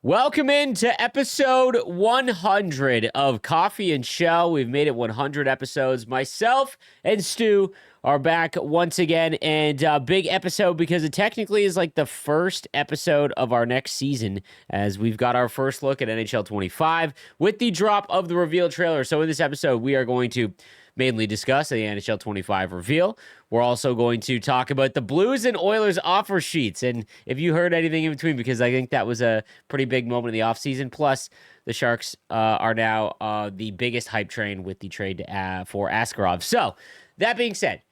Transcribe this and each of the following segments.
Welcome into episode 100 of Coffee and Chel. We've made it 100 episodes. Myself and Stu are back once again, and big episode because it technically is like the first episode of our next season, as we've got our first look at NHL 25 with the drop of the reveal trailer. So in this episode, we are going to mainly discuss the NHL 25 reveal. We're also going to talk about the Blues and Oilers offer sheets, and if you heard anything in between, because I think that was a pretty big moment in the offseason. Plus, the Sharks are now the biggest hype train with the trade for ASKAROV. So, that being said,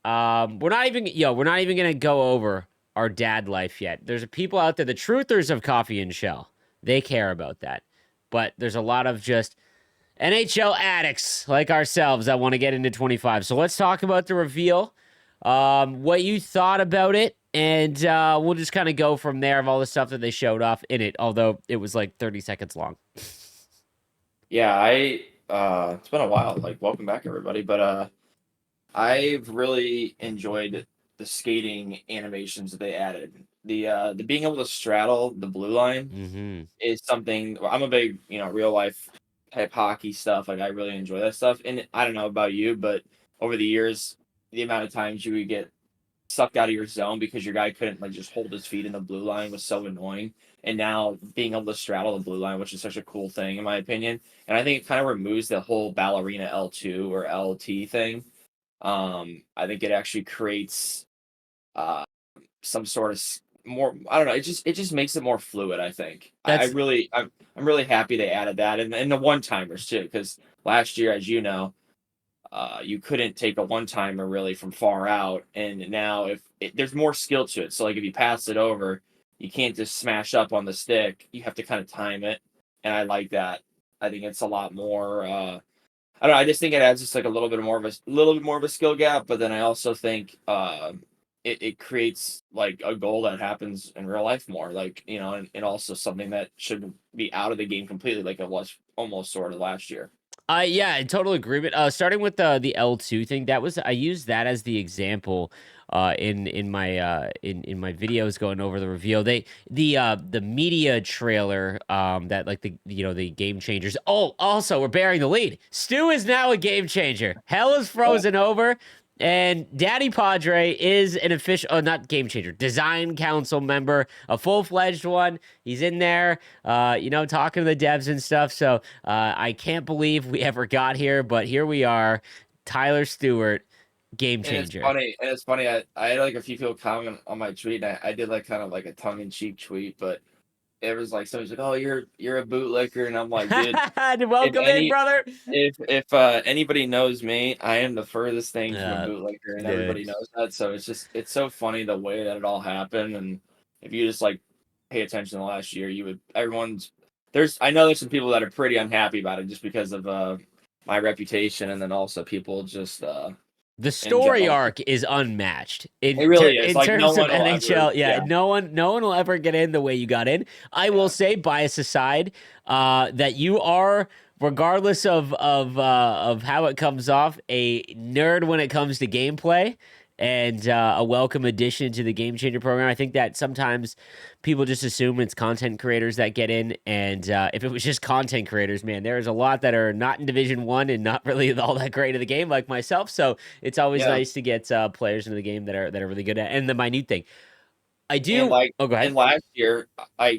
we're not even gonna go over our dad life yet. There's people out there, the truthers of Coffee and Chel. They care about that, but there's a lot of just NHL addicts like ourselves that want to get into 25. So let's talk about the reveal, what you thought about it, and we'll just kind of go from there of all the stuff that they showed off in it, although it was like 30 seconds long. Yeah, it's been a while. Like, welcome back, everybody. But I've really enjoyed the skating animations that they added. The being able to straddle the blue line Mm-hmm. is something. I'm a big, real life type hockey stuff. Like, I really enjoy that stuff. And I don't know about you, but over the years, the amount of times you would get sucked out of your zone because your guy couldn't like just hold his feet in the blue line was so annoying. And now being able to straddle the blue line, which is such a cool thing in my opinion, and I think it kind of removes the whole ballerina L2 or LT thing. I think it actually creates uh, some sort of more. I don't know. It just makes it more fluid. I think. That's I'm really happy they added that and the one timers too because last year, as you know, you couldn't take a one timer really from far out, and now there's more skill to it. So like if you pass it over, you can't just smash up on the stick. You have to kind of time it, and I like that. I think it's a lot more. I don't know. I just think it adds just like a little bit more of a skill gap, but then I also think it creates like a goal that happens in real life more, like and also something that should be out of the game completely, like it was almost sort of last year. yeah, in total agreement. Starting with the L2 thing, I used that as the example in my in my videos going over the reveal. The media trailer that like the game changers. Oh, also we're bearing the lead. Stu is now a game changer. Hell is frozen over. And Daddy Padre is an official, not game changer, design council member, a full fledged one. He's in there, talking to the devs and stuff. So I can't believe we ever got here, but here we are. Tyler Stewart, game And it's changer. funny, and it's funny. I had like a few people comment on my tweet. And I did like kind of like a tongue in cheek tweet, but it was like somebody's like, "Oh, you're a bootlicker," and I'm like, "Dude, if Welcome in, any brother. if anybody knows me, I am the furthest thing from a Uh, bootlicker, and dude. everybody knows that. So it's so funny the way that it all happened. And if you just like pay attention to last year, you would I know there's some people that are pretty unhappy about it just because of my reputation, and then also people just The in story general. arc is unmatched It really is. in Like no terms of one will ever. NHL. Yeah, Yeah. no one will ever get in the way you got in. I will Yeah. say, bias aside, that you are, regardless of how it comes off, a nerd when it comes to gameplay. And a welcome addition to the Game Changer program. I think that sometimes people just assume it's content creators that get in, and if it was just content creators, man, there's a lot that are not in Division One and not really all that great at the game, like myself. So it's always Yeah. nice to get players into the game that are really good at. And the minute thing, I And do. like Oh, go ahead. in last year, I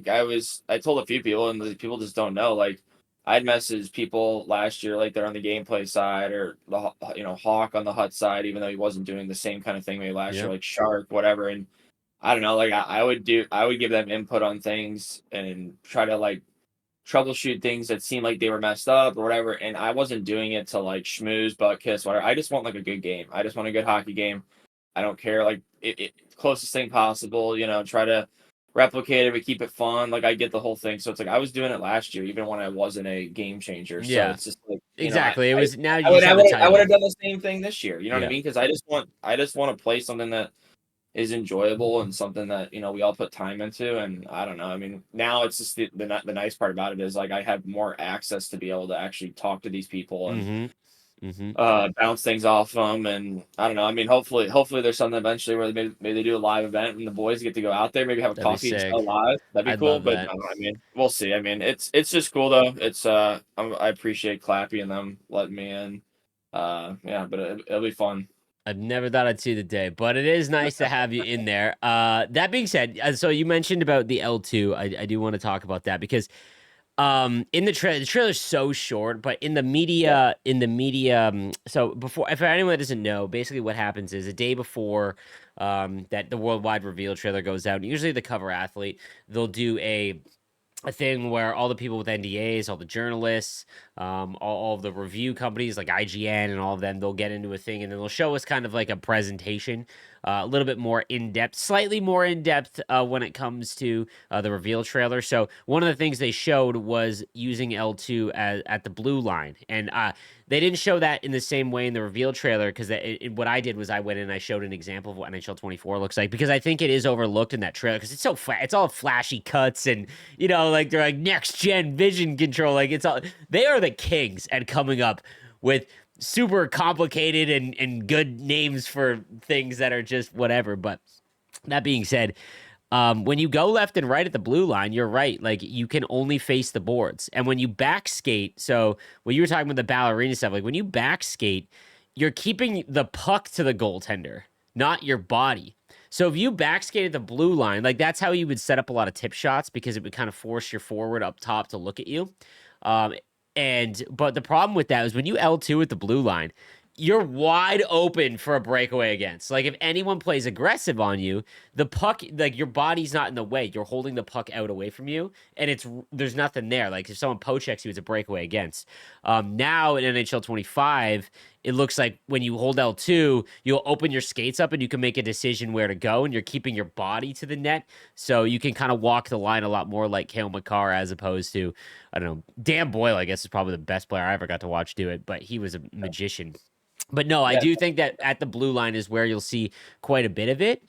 told a few people, and the people just don't know. Like I'd messaged people last year, like they're on the gameplay side or the Hawk on the Hut side, even though he wasn't doing the same kind of thing maybe last year, Yep. like Shark, whatever. And I don't know, like I would give them input on things and try to like troubleshoot things that seemed like they were messed up or whatever. And I wasn't doing it to like schmooze, butt kiss, whatever. I just want like a good game. I just want a good hockey game. I don't care, like closest thing possible. Try to replicate it, but keep it fun. Like I get the whole thing. So it's like I was doing it last year, even when I wasn't a game changer. So Yeah. it's just like Exactly. It was now I you would just have the I would title. have done the same thing this year. You know what I Yeah. mean? Because I just want to play something that is enjoyable and something that we all put time into. And I don't know, I mean, now it's just the nice part about it is like I have more access to be able to actually talk to these people and Mm-hmm. Mm-hmm. bounce things off them, and I don't know. I mean, hopefully there's something eventually where maybe they do a live event and the boys get to go out there, maybe have a That'd be coffee and sick. Chel live. That'd be I'd cool. love But that. I mean, we'll see. I mean, it's just cool though. It's I appreciate Clappy and them letting me in. Yeah, but it'll be fun. I've never thought I'd see the day, but it is nice to have you in there. That being said, so you mentioned about the L2. I do want to talk about that because in the trailer's so short, but Yeah. so before, if anyone that doesn't know, basically what happens is a day before that the worldwide reveal trailer goes out, usually the cover athlete, they'll do a thing where all the people with NDAs, all the journalists, all of the review companies like IGN and all of them, they'll get into a thing and then they'll show us kind of like a presentation, a little bit more in depth, slightly more in depth when it comes to the reveal trailer. So one of the things they showed was using L2 at the blue line, and they didn't show that in the same way in the reveal trailer because what I did was I went in and I showed an example of what NHL 24 looks like because I think it is overlooked in that trailer because it's all flashy cuts and like they're like next gen vision control, like it's all they are the kings at coming up with super complicated and good names for things that are just whatever. But that being said, when you go left and right at the blue line, you're right. Like you can only face the boards. And when you back skate, so when you were talking about the ballerina stuff, like when you back skate, you're keeping the puck to the goaltender, not your body. So if you back skate at the blue line, like that's how you would set up a lot of tip shots because it would kind of force your forward up top to look at you. Um, but the problem with that is when you L2 at the blue line, you're wide open for a breakaway against. Like if anyone plays aggressive on you, the puck, like your body's not in the way. You're holding the puck out away from you, and there's nothing there. Like if someone poke checks you, it's a breakaway against. Now in NHL 25, it looks like when you hold L2, you'll open your skates up and you can make a decision where to go, and you're keeping your body to the net, so you can kind of walk the line a lot more like Cale Makar as opposed to I don't know. Dan Boyle, I guess, is probably the best player I ever got to watch do it, but he was a magician. But no, I Yeah. do think that at the blue line is where you'll see quite a bit of it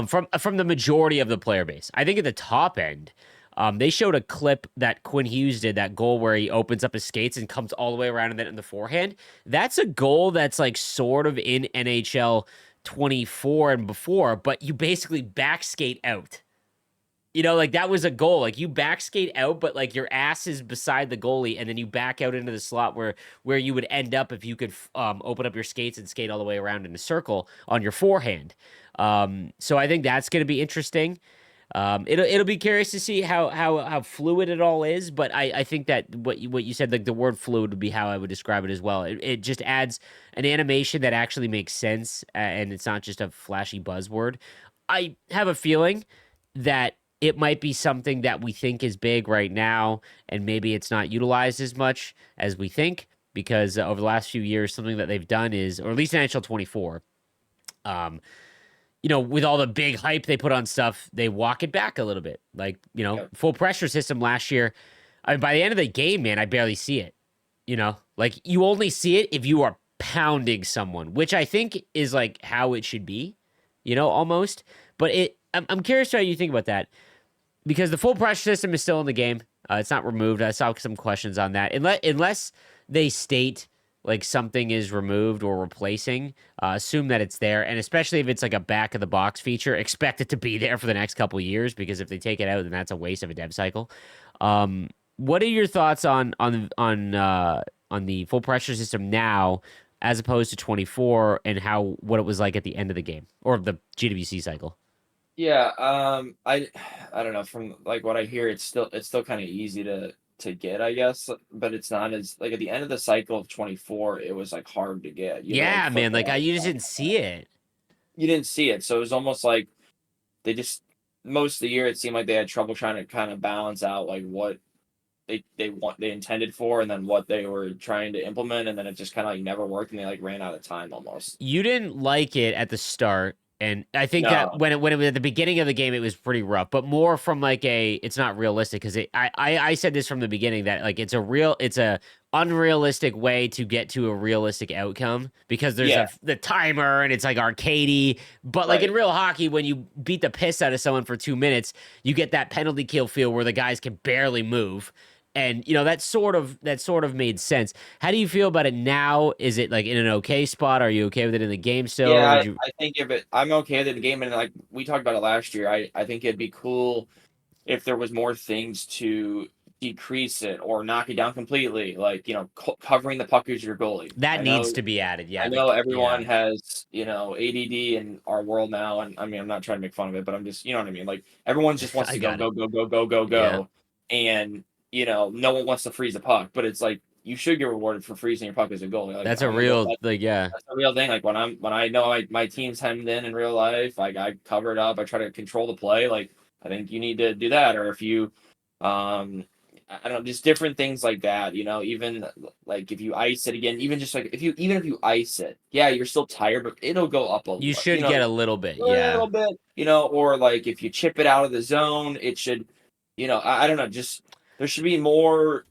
from the majority of the player base. I think at the top end, they showed a clip that Quinn Hughes did, that goal where he opens up his skates and comes all the way around and then in the forehand. That's a goal that's like sort of in NHL 24 and before, but you basically back skate out. Like that was a goal. Like you back skate out, but like your ass is beside the goalie, and then you back out into the slot where you would end up if you could open up your skates and skate all the way around in a circle on your forehand. So I think that's going to be interesting. It'll be curious to see how fluid it all is, but I think that what you said, like the word fluid would be how I would describe it as well. It just adds an animation that actually makes sense, and it's not just a flashy buzzword. I have a feeling that it might be something that we think is big right now, and maybe it's not utilized as much as we think because over the last few years, something that they've done is, or at least in NHL 24, um, with all the big hype they put on stuff, they walk it back a little bit. Like, Yep. full pressure system last year. I mean, by the end of the game, man, I barely see it. Like you only see it if you are pounding someone, which I think is like how it should be, almost. But I'm curious how you think about that because the full pressure system is still in the game. It's not removed. I saw some questions on that. Unless they state like something is removed or replacing, assume that it's there. And especially if it's like a back of the box feature, expect it to be there for the next couple of years because if they take it out, then that's a waste of a dev cycle. What are your thoughts on the full pressure system now as opposed to 24 and what it was like at the end of the game or the GWC cycle? Yeah, I don't know, from like what I hear, it's still kind of easy to get, I guess, but it's not as like at the end of the cycle of 24, it was like hard to get. You had to like Yeah, flip man. it Like out. you just didn't see it. You didn't see it, so it was almost like they just most of the year it seemed like they had trouble trying to kind of balance out like what they intended for and then what they were trying to implement, and then it just kind of like never worked and they like ran out of time almost. You didn't like it at the start, and I think that No, when it was at the beginning of the game, it was pretty rough. But more from like it's not realistic because I said this from the beginning that like it's a unrealistic way to get to a realistic outcome because there's yeah, the timer and it's like arcadey. But like in right. real hockey, when you beat the piss out of someone for 2 minutes, you get that penalty kill feel where the guys can barely move. And that sort of made sense. How do you feel about it now? Is it like in an okay spot? Are you okay with it in the game still? Yeah, Would you? I think if it, I'm okay with it in the game, and like we talked about it last year, I think it'd be cool if there was more things to decrease it or knock it down completely, like covering the puck as your goalie. That needs to be added. I Yeah, know yeah. everyone has ADD in our world now, and I mean I'm not trying to make fun of it, but I'm just what I mean. Like everyone just wants I to go got it. go go go go go Yeah, go, and no one wants to freeze a puck, but it's like you should get rewarded for freezing your puck as a goalie. Like that's a I'm a goal. real like yeah. That's a real thing. Like when I know my team's hemmed in real life, like I cover it up. I try to control the play. Like I think you need to do that. Or if you, I don't know, just different things like that. Even like if you ice it again, even just like if you ice it, yeah, you're still tired, but it'll go up a You should get a little bit. Yeah, little bit. Or like if you chip it out of the zone, it should, I don't know, just there should be more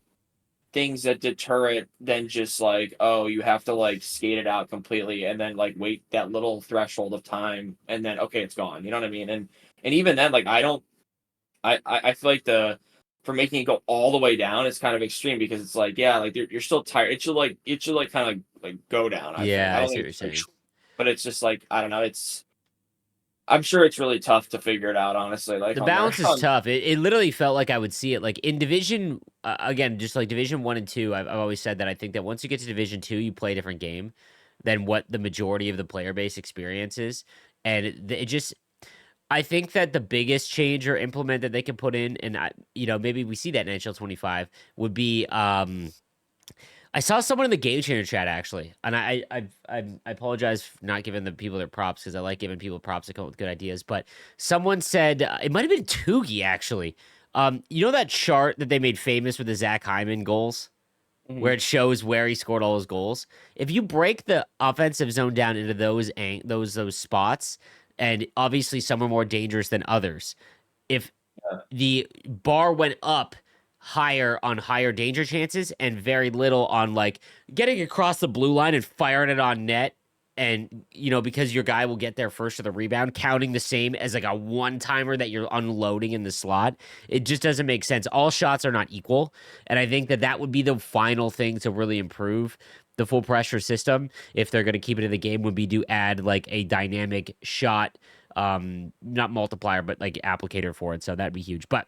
things that deter it than just like, oh, you have to like skate it out completely and then like wait that little threshold of time and then okay, it's gone. You know what I mean? And even then, like I don't I feel like the for making it go all the way down is kind of extreme because it's like, yeah, like you're still tired. It should like kind of like go down, I think. yeah. I I don't see think what you're it's like, saying. but it's just like I don't know, I'm sure it's really tough to figure it out, honestly, like The on their balance is tough. It literally felt like I would see it like in Division again, just like Division 1 and 2. I've always said that I think that once you get to Division 2, you play a different game than what the majority of the player base experiences, and it just I think that the biggest change or implement that they can put in, and maybe we see that in NHL 25 would be I saw someone in the Game Changer chat actually, and I apologize for not giving the people their props because I like giving people props to come up with good ideas. But someone said it might have been Tugi actually. That chart that they made famous with the Zach Hyman goals, where Mhm. it shows where he scored all his goals. If you break the offensive zone down into those spots, and obviously some are more dangerous than others, if Yeah. the bar went up higher on higher danger chances and very little on like getting across the blue line and firing it on net, and because your guy will get there first to the rebound, counting the same as like a one timer that you're unloading in the slot. It just doesn't make sense. All shots are not equal, and I think that would be the final thing to really improve the full pressure system if they're going to keep it in the game, would be to add like a dynamic shot, not multiplier but like applicator for it. So that'd be huge. But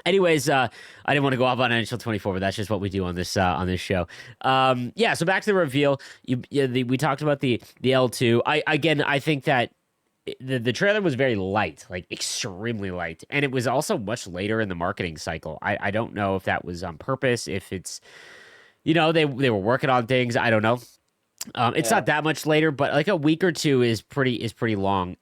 anyways, I didn't want to go off on NHL 24, but that's just what we do on this show. Yeah, so back to the reveal. We talked about the L2. I think that the trailer was very light, like extremely light, and it was also much later in the marketing cycle. I don't know if that was on purpose, if it's they were working on things. I don't know. It's Yeah. not that much later, but like a week or two is pretty long.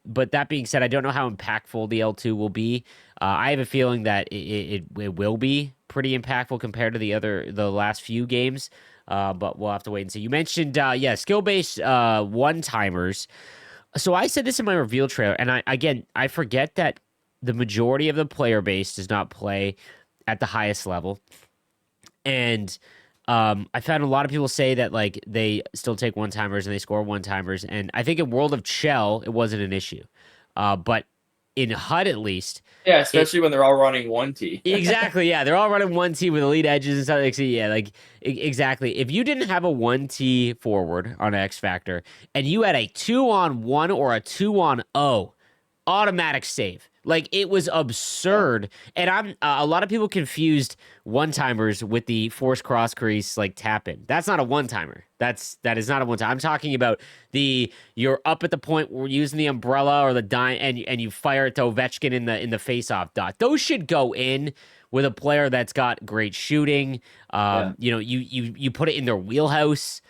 But that being said, I don't know how impactful the L2 will be. I have a feeling that it will be pretty impactful compared to the last few games. But we'll have to wait and see. You mentioned skill based one timers. So I said this in my reveal trailer, and I forget that the majority of the player base does not play at the highest level, and I found a lot of people say that like they still take one timers and they score one timers, and I think in World of Chel it wasn't an issue, but in HUD at least Yeah, it especially when they're all running 1T. exactly, yeah, they're all running one T with elite edges and stuff like so, yeah, like exactly. If you didn't have a one T forward on X Factor and you had a 2-on-1 or a 2-on-0, automatic save. Like it was Yeah. absurd, and I'm a lot of people confused one timers with the force cross crease like tap in. That's not a one timer. That is not a one time. I'm talking about you're up at the point where we're using the umbrella or the dime, and you fire it to Ovechkin in the face off dot. Those should go in with a player that's got great shooting. Yeah. You put it in their wheelhouse.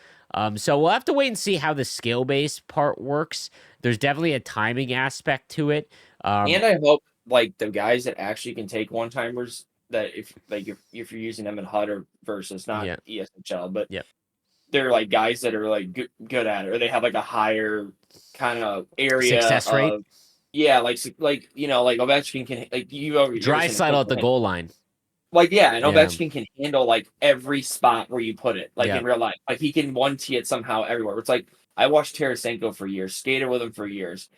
So we'll have to wait and see how the skill based part works. There's definitely a timing aspect to it. And I hope like the guys that actually can take one timers that if you're using them in HUD or versus not Yeah, ESHL, but yeah. they're like guys that are like good at it, or they have like a higher kind of area Success rate. of yeah, like like Ovechkin can like you ever Dry seen a clip sidle at of the him? goal line. Like yeah, and Yeah, Ovechkin can handle like every spot where you put it, like yeah. in real life. Like he can 1T it somehow everywhere. It's like I watched Tarasenko for years, skated with him for years.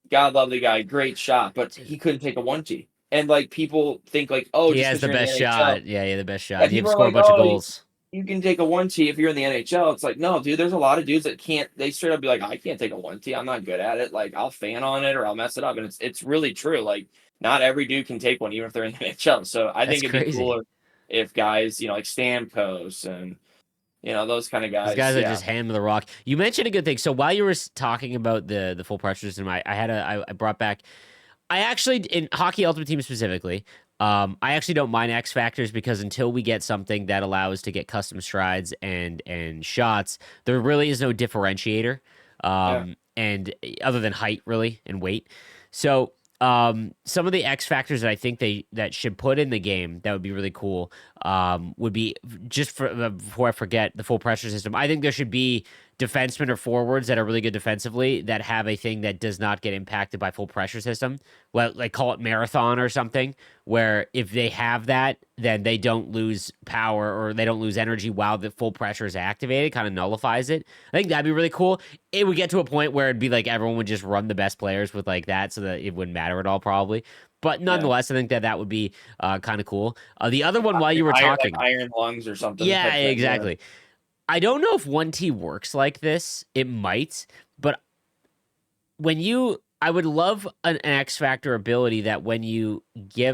God love the guy, great shot, but he couldn't take a 1T. and like people think like, oh, He just has because the you're in the best NHL, shot. Yeah, the best shot. yeah, And you have to people are score a like, bunch of oh, goals. you can take a 1T if you're in the NHL. It's like, no, dude, there's a lot of dudes that can't. They straight up be like, I can't take a 1T. I'm not good at it. Like, I'll fan on it or I'll mess it up, and it's really true. Like, not every dude can take one, even if they're in the NHL. So I That's think it'd be crazy. cooler if guys, like Stamkos and those kind of These guys. guys that Yeah, just hammer the rock. You mentioned a good thing. So while you were talking about the full pressure system, I brought back. I actually in Hockey Ultimate Team specifically. I actually don't mind X factors because until we get something that allows to get custom strides and shots, there really is no differentiator. yeah, And other than height, really, and weight. So some of the X factors that I think that should put in the game that would be really cool would be just for before I forget the full pressure system. I think there should be defensemen or forwards that are really good defensively that have a thing that does not get impacted by full pressure system. Well, like call it marathon or something, where if they have that, then they don't lose power or they don't lose energy while the full pressure is activated, kind of nullifies it. I think that'd be really cool. It would get to a point where it'd be like everyone would just run the best players with like that so that it wouldn't matter at all, probably. But yeah. nonetheless, I think that would be kind of cool. The other one, while you were Iron, like talking, iron lungs or something yeah, type thing. Yeah, exactly. I don't know if 1T works like this. It might, but I would love an X Factor ability that when you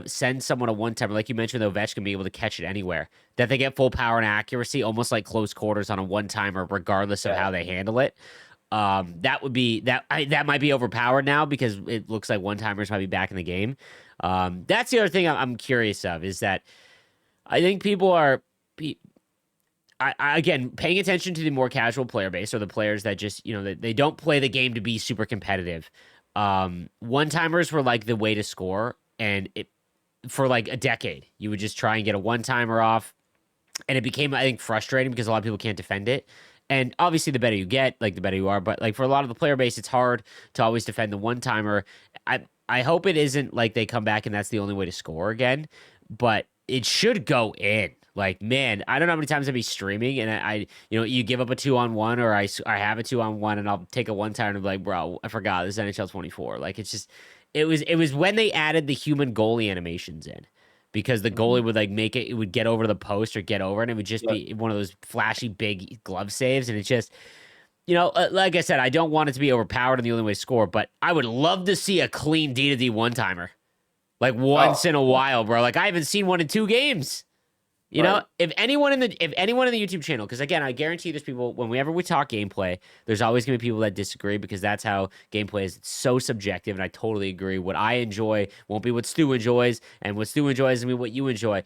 send someone a one timer, like you mentioned, the Ovechkin being able to catch it anywhere, that they get full power and accuracy, almost like close quarters on a one timer, regardless of yeah. how they handle it. That would be that might be overpowered now because it looks like one timers might be back in the game. That's the other thing I'm curious of is that I think people are. Again, paying attention to the more casual player base or the players that just, they don't play the game to be super competitive. One timers were like the way to score. And for like a decade, you would just try and get a one timer off. And it became, I think, frustrating because a lot of people can't defend it. And obviously, the better you get, like the better you are. But like for a lot of the player base, it's hard to always defend the one timer. I hope it isn't like they come back and that's the only way to score again. But it should go in. Like, man, I don't know how many times I'd be streaming and you give up a 2-on-1 or I have a 2-on-1 and I'll take a one timer and be like, bro, I forgot this is NHL 24. Like, it's just, it was when they added the human goalie animations in because the Mhm. goalie would like make it would get over to the post or get over and it would just Yeah. be one of those flashy big glove saves and it's just like I said, I don't want it to be overpowered and the only way to score, but I would love to see a clean D to D one timer like once Oh, in a yeah. while, bro. Like I haven't seen one in 2 games. Right. If anyone in the YouTube channel, because again, I guarantee there's people whenever we talk gameplay, there's always gonna be people that disagree because that's how gameplay is. It's so subjective, and I totally agree. What I enjoy won't be what Stu enjoys, and what Stu enjoys isn't what you enjoy.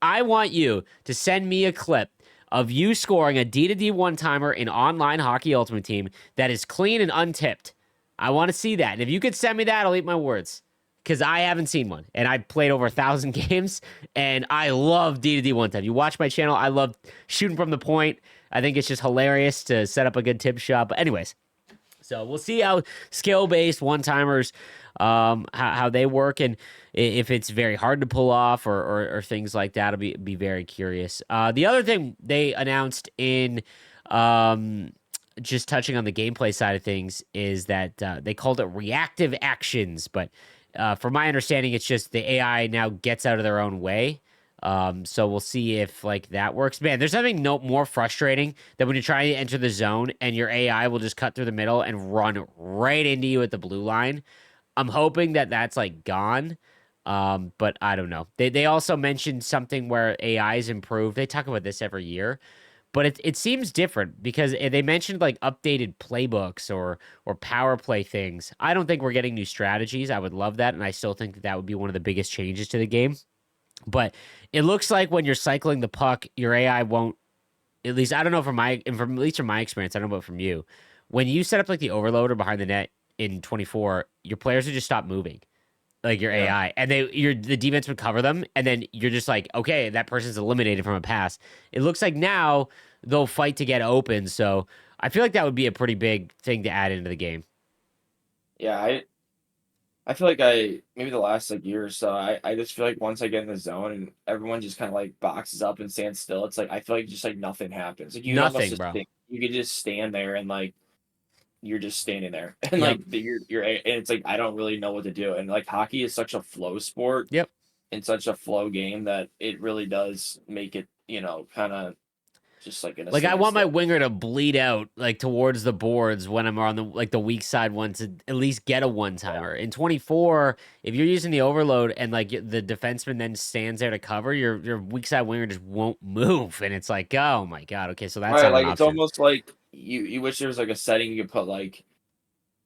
I want you to send me a clip of you scoring a D to D one timer in online hockey ultimate team that is clean and untipped. I want to see that. And if you could send me that, I'll eat my words. Because I haven't seen one. And I played over 1,000 games and I love D to D one time. You watch my channel, I love shooting from the point. I think it's just hilarious to set up a good tip shot. But anyways, so we'll see how skill based one timers, how they work, and if it's very hard to pull off or things like that. I'll be very curious. The other thing they announced in just touching on the gameplay side of things is that they called it reactive actions, but from my understanding, it's just the AI now gets out of their own way. So we'll see if like that works. Man, there's nothing no more frustrating than when you're trying to enter the zone and your AI will just cut through the middle and run right into you at the blue line. I'm hoping that that's like gone. But I don't know. They also mentioned something where AI is improved. They talk about this every year, but it seems different because they mentioned like updated playbooks or power play things. I don't think we're getting new strategies. I would love that, and I still think that would be one of the biggest changes to the game. But it looks like when you're cycling the puck, your AI won't. At least I don't know from at least from my experience. I don't know about from you. When you set up like the overloader behind the net in 24, your players would just stop moving, like your Yeah. AI, and the defense would cover them, and then you're just like, okay, that person's eliminated from a pass. It looks like now they'll fight to get open. So I feel like that would be a pretty big thing to add into the game. Yeah. I feel like maybe the last like year or so, I just feel like once I get in the zone and everyone just kind of like boxes up and stands still, it's like I feel like just like nothing happens. Like you almost Nothing, just bro. think you could just stand there and like you're just standing there and Yep. like and it's like I don't really know what to do. And like hockey is such a flow sport Yep. and such a flow game that it really does make it, kind of just like in a Like I want my standstill. winger to bleed out like towards the boards when I'm on the weak side one to at least get a one Yeah. timer. In 24, if you're using the overload and like the defenseman then stands there to cover, your weak side winger just won't move, and it's like, oh my god, okay, so that's Right, not an like it's option. almost like you wish there was like a setting you could put like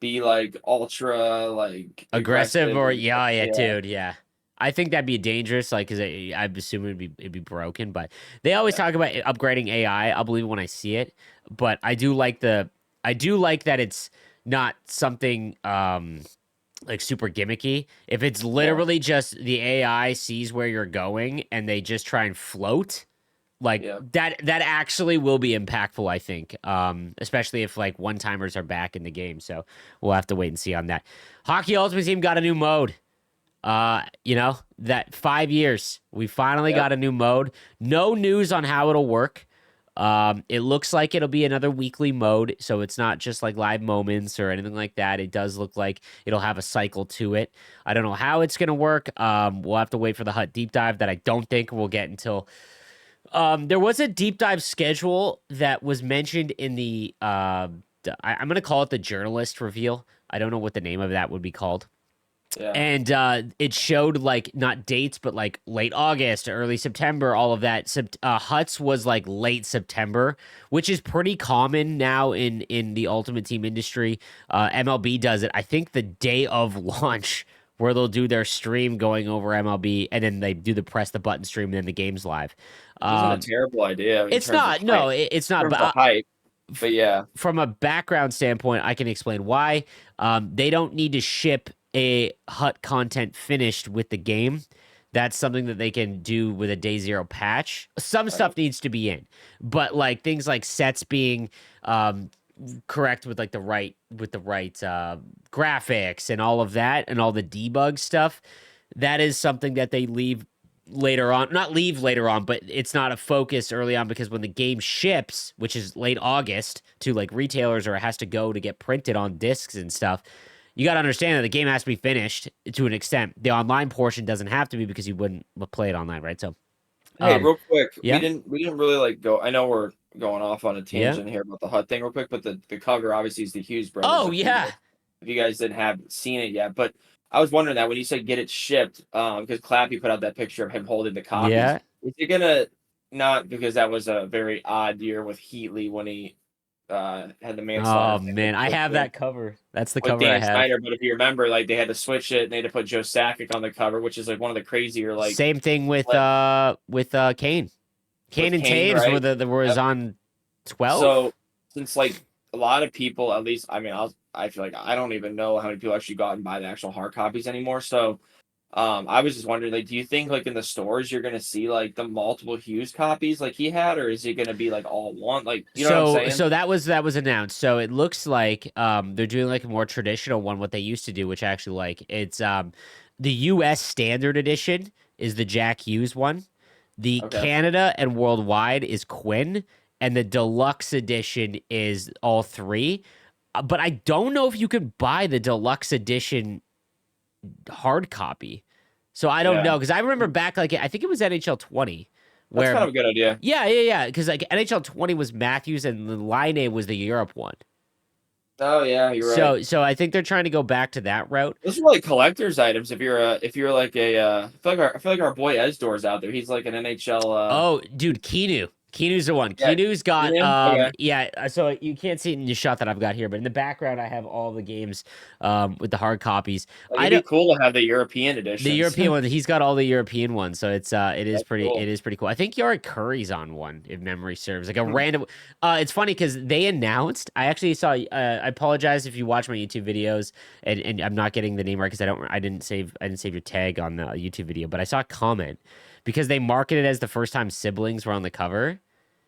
be like ultra like Aggressive aggressive or and yeah, yeah, yeah, dude, yeah. I think that'd be dangerous, like, because I assume it'd be broken. But they always yeah, talk about upgrading AI. I'll believe it when I see it. But I do like that it's not something like super gimmicky. If it's yeah, literally just the AI sees where you're going and they just try and float, like yeah. that actually will be impactful, I think. Especially if like one timers are back in the game. So we'll have to wait and see on that. Hockey Ultimate Team got a new mode. That 5 years, we finally Yep. got a new mode. No news on how it'll work. It looks like it'll be another weekly mode, so it's not just like live moments or anything like that. It does look like it'll have a cycle to it. I don't know how it's gonna work. We'll have to wait for the Hut deep dive that I don't think we'll get until. There was a deep dive schedule that was mentioned in I'm gonna call it the journalist reveal. I don't know what the name of that would be called. Yeah. And it showed like not dates, but like late August, early September, all of that. Huts was like late September, which is pretty common now in the Ultimate Team industry. MLB does it, I think, the day of launch, where they'll do their stream going over MLB, and then they do the press the button stream, and then the game's live. Which isn't a Um, terrible idea in it's terms of not, no, hype. it's In not, terms but of hype, but yeah, from a background standpoint, I can explain why. They don't need to ship a hut content finished with the game. That's something that they can do with a day zero patch. Some right. stuff needs to be in, but like things like sets being um, correct with like the right graphics and all of that and all the debug stuff. That is something that they leave later on, not leave later on, but it's not a focus early on, because when the game ships, which is late August, to like retailers, or it has to go to get printed on discs and stuff, you got to understand that the game has to be finished to an extent. The online portion doesn't have to be, because you wouldn't play it online, right? So Hey, um real quick, we yeah, didn't really like go. I know we're going off on a yeah, tangent here about the hut thing real quick, but the cover obviously is the Hughes brothers. oh yeah, If you guys didn't have seen it yet, but I was wondering that when you said get it shipped, because Clappy put out that picture of him holding the copies. yeah. Is it gonna not because that was a very odd year with Heatley when he had the manslaughter Oh thing man, I have with that cover. That's the with cover I Dan have. Snyder, but if you remember, like they had to switch it and they had to put Joe Sakic on the cover, which is like one of the crazier like Same thing with flips Kane. Kane with and Kane, Taves right? was Yep. on 12. So since like a lot of people, at least I mean, I feel like I don't even know how many people actually go out and buy the actual hard copies anymore. So I was just wondering, like, do you think like in the stores you're gonna see like the multiple Hughes copies like he had, or is it gonna be like all one? Like, you know what I'm So saying? so that was announced. So it looks like they're doing like a more traditional one, what they used to do, which I actually like. It's the US standard edition is the Jack Hughes one. The Okay. Canada and worldwide is Quinn, and the deluxe edition is all three. But I don't know if you could buy the deluxe edition hard copy. So I don't Yeah. know, because I remember back, like I think it was NHL 20, That's where kind of a good idea. yeah, because like NHL 20 was Matthews and the Line was the Europe one. Oh yeah, you're right. So I think they're trying to go back to that route. Those are like collector's items. If you're like I feel like our boy Esdor's out there. He's like an NHL. Oh, dude, Keanu. Keanu's the one. Yeah, Keanu's you got him? Okay. yeah, so you can't see it in the shot that I've got here, but in the background I have all the games with the hard copies. Like I it'd be don't cool to have the European The editions. European one, he's got all the European ones, so That's it cool. is pretty cool. I think Yorick Curry's on one, if memory serves, like a Hmm. random. It's funny because they announced. I actually saw. I apologize if you watch my YouTube videos, and I'm not getting the name right because I didn't save your tag on the YouTube video, but I saw a comment because they marketed it as the first time siblings were on the cover,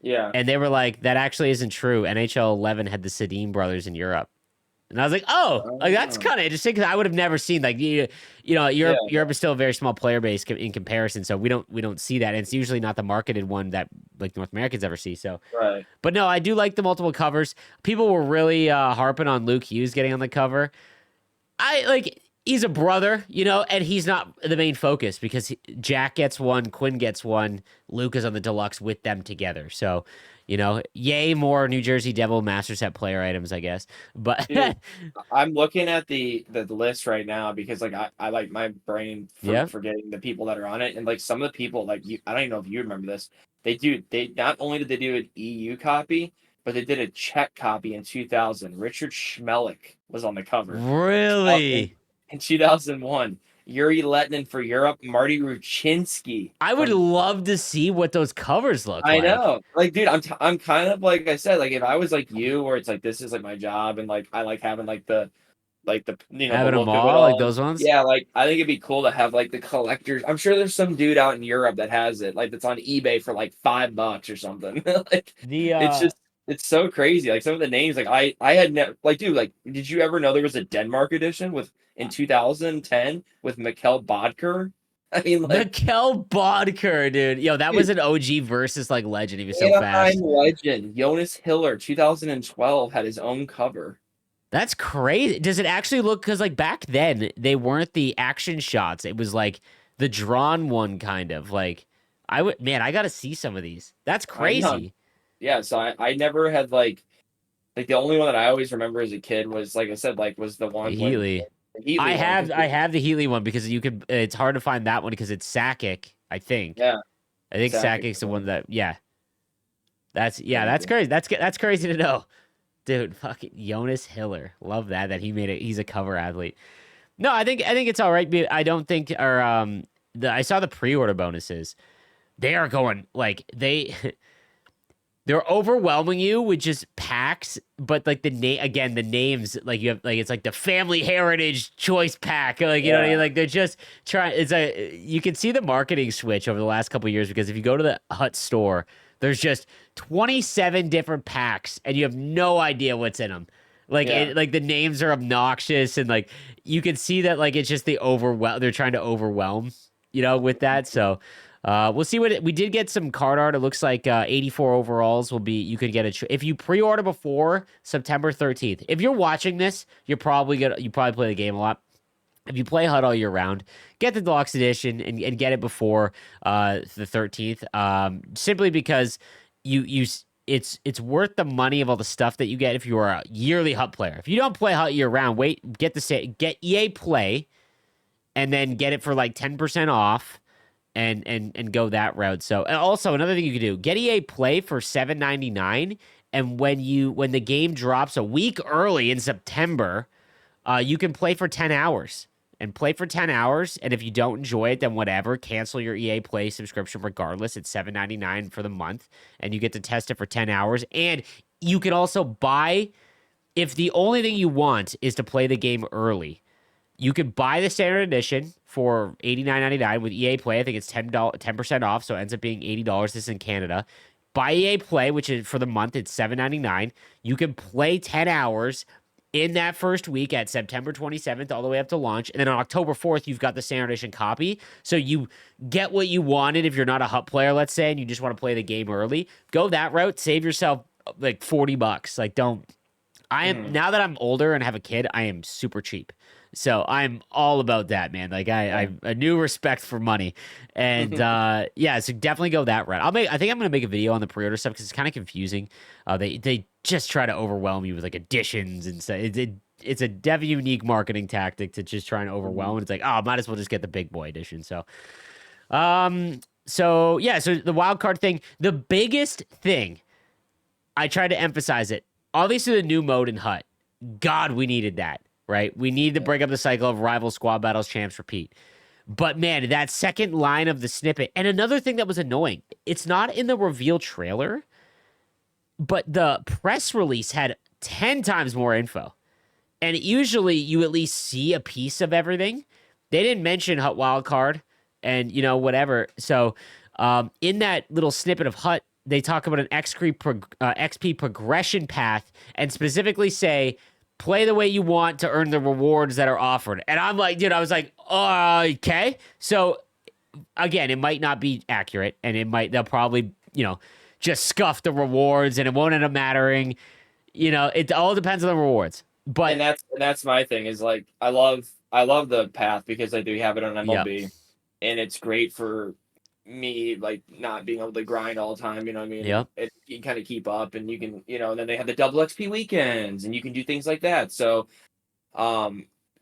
Yeah. and they were like, that actually isn't true. NHL 11 had the Sedin brothers in Europe. And I was like, oh, like that's Oh. kind of interesting because I would have never seen like Yeah. Europe is still a very small player base in comparison, so we don't see that. And it's usually not the marketed one that like North Americans ever see. So, Right. but no, I do like the multiple covers. People were really harping on Luke Hughes getting on the cover. I like he's a brother, and he's not the main focus because Jack gets one, Quinn gets one, Luke is on the deluxe with them together. So, yay more New Jersey Devil Master Set player items, I guess. But Dude, I'm looking at the list right now because like I like my brain for yeah, forgetting the people that are on it, and like some of the people like I don't even know if you remember this. They not only did they do an EU copy, but they did a Czech copy in 2000. Richard Schmelik was on the cover. In, really. in 2001. Yuri Letnin for Europe, Marty Ruchinski I would from. love to see what those covers look I like. know. Like, dude, I'm kind of like I said, like if I was like you, where it's like this is like my job, and like I like having the the Having them look of it all, like all. those ones. Yeah, like I think it'd be cool to have like the collectors. I'm sure there's some dude out in Europe that has it, like that's on eBay for like $5 or something. Like The it's just it's so crazy. Like some of the names, like I had never like dude, like did you ever know there was a Denmark edition with in 2010 with Mikkel Bodker? I mean, like Mikkel Bodker, dude. Yo, that was dude, an OG versus like legend. He was so Anaheim fast. legend Jonas Hiller 2012 had his own cover. That's crazy. Does it actually look? Because like back then, they weren't the action shots. It was like the drawn one, kind of like. I gotta see some of these. That's I know. crazy. Yeah, so I never had like the only one that I always remember as a kid was like I said, like was the The one when Healy. the Healy one. I have the Healy one because you could. It's hard to find that one because it's Sakic. I think. Yeah, I think exactly. Sakic's the one that. Yeah. That's Crazy. crazy. That's crazy to know. Dude, fucking Jonas Hiller. Love that he made it. He's a cover athlete. No, I think it's all right. I don't think I saw the pre-order bonuses. They are going like they're overwhelming you with just packs, but like the names like you have like it's like the Family Heritage Choice Pack, like you know what I Yeah. mean? Like they're just trying. You can see the marketing switch over the last couple of years because if you go to the Hut store, there's just 27 different packs and you have no idea what's in them. Like Yeah. like the names are obnoxious and like you can see that like it's just the overwhelm. They're trying to overwhelm, with that. So. We'll see we did get some card art. It looks like 84 overalls will be. You could get if you pre-order before September 13th. If you're watching this, you probably play the game a lot. If you play HUD all year round, get the deluxe edition and get it before the 13th. Simply because it's worth the money of all the stuff that you get if you are a yearly HUD player. If you don't play HUD year round, get EA Play, and then get it for like 10% off. And go that route. So and also another thing you can do, get EA Play for $7.99, and when the game drops a week early in September, you can play for 10 hours. And play for 10 hours, and if you don't enjoy it, then whatever, cancel your EA Play subscription regardless. It's $7.99 for the month, and you get to test it for 10 hours. And you can also buy, if the only thing you want is to play the game early, you could buy the standard edition for $89.99 with EA Play. I think it's 10% off, so it ends up being $80. This is in Canada. Buy EA Play, which is for the month, it's $7.99. You can play 10 hours in that first week at September 27th all the way up to launch. And then on October 4th, you've got the standard edition copy. So you get what you wanted if you're not a HUT player, let's say, and you just want to play the game early. Go that route. Save yourself like $40. Like now that I'm older and have a kid, I am super cheap. So I'm all about that, man. Like I have a new respect for money, and yeah, so definitely go that route. I think I'm gonna make a video on the pre-order stuff because it's kind of confusing. They just try to overwhelm you with like additions and stuff. It's a dev unique marketing tactic to just try and overwhelm. And it's like, oh, might as well just get the big boy edition. So yeah, so the wild card thing, the biggest thing, I tried to emphasize it. Obviously, the new mode in HUT. God, we needed that. Right? We need to break up the cycle of rival squad battles, champs repeat. But man, that second line of the snippet. And another thing that was annoying, it's not in the reveal trailer, but the press release had 10 times more info. And usually you at least see a piece of everything. They didn't mention HUT Wildcard and, whatever. So in that little snippet of HUT, they talk about an XP progression path and specifically say, play the way you want to earn the rewards that are offered. And I'm like, dude, I was like, okay. So again, it might not be accurate and they'll probably, just scuff the rewards and it won't end up mattering. It all depends on the rewards. But and that's my thing is like I love the path because like we have it on yeah, MLB and it's great for me like not being able to grind all the time, you know what I mean? yeah, And you can kind of keep up and you can, and then they have the double XP weekends and you can do things like that. So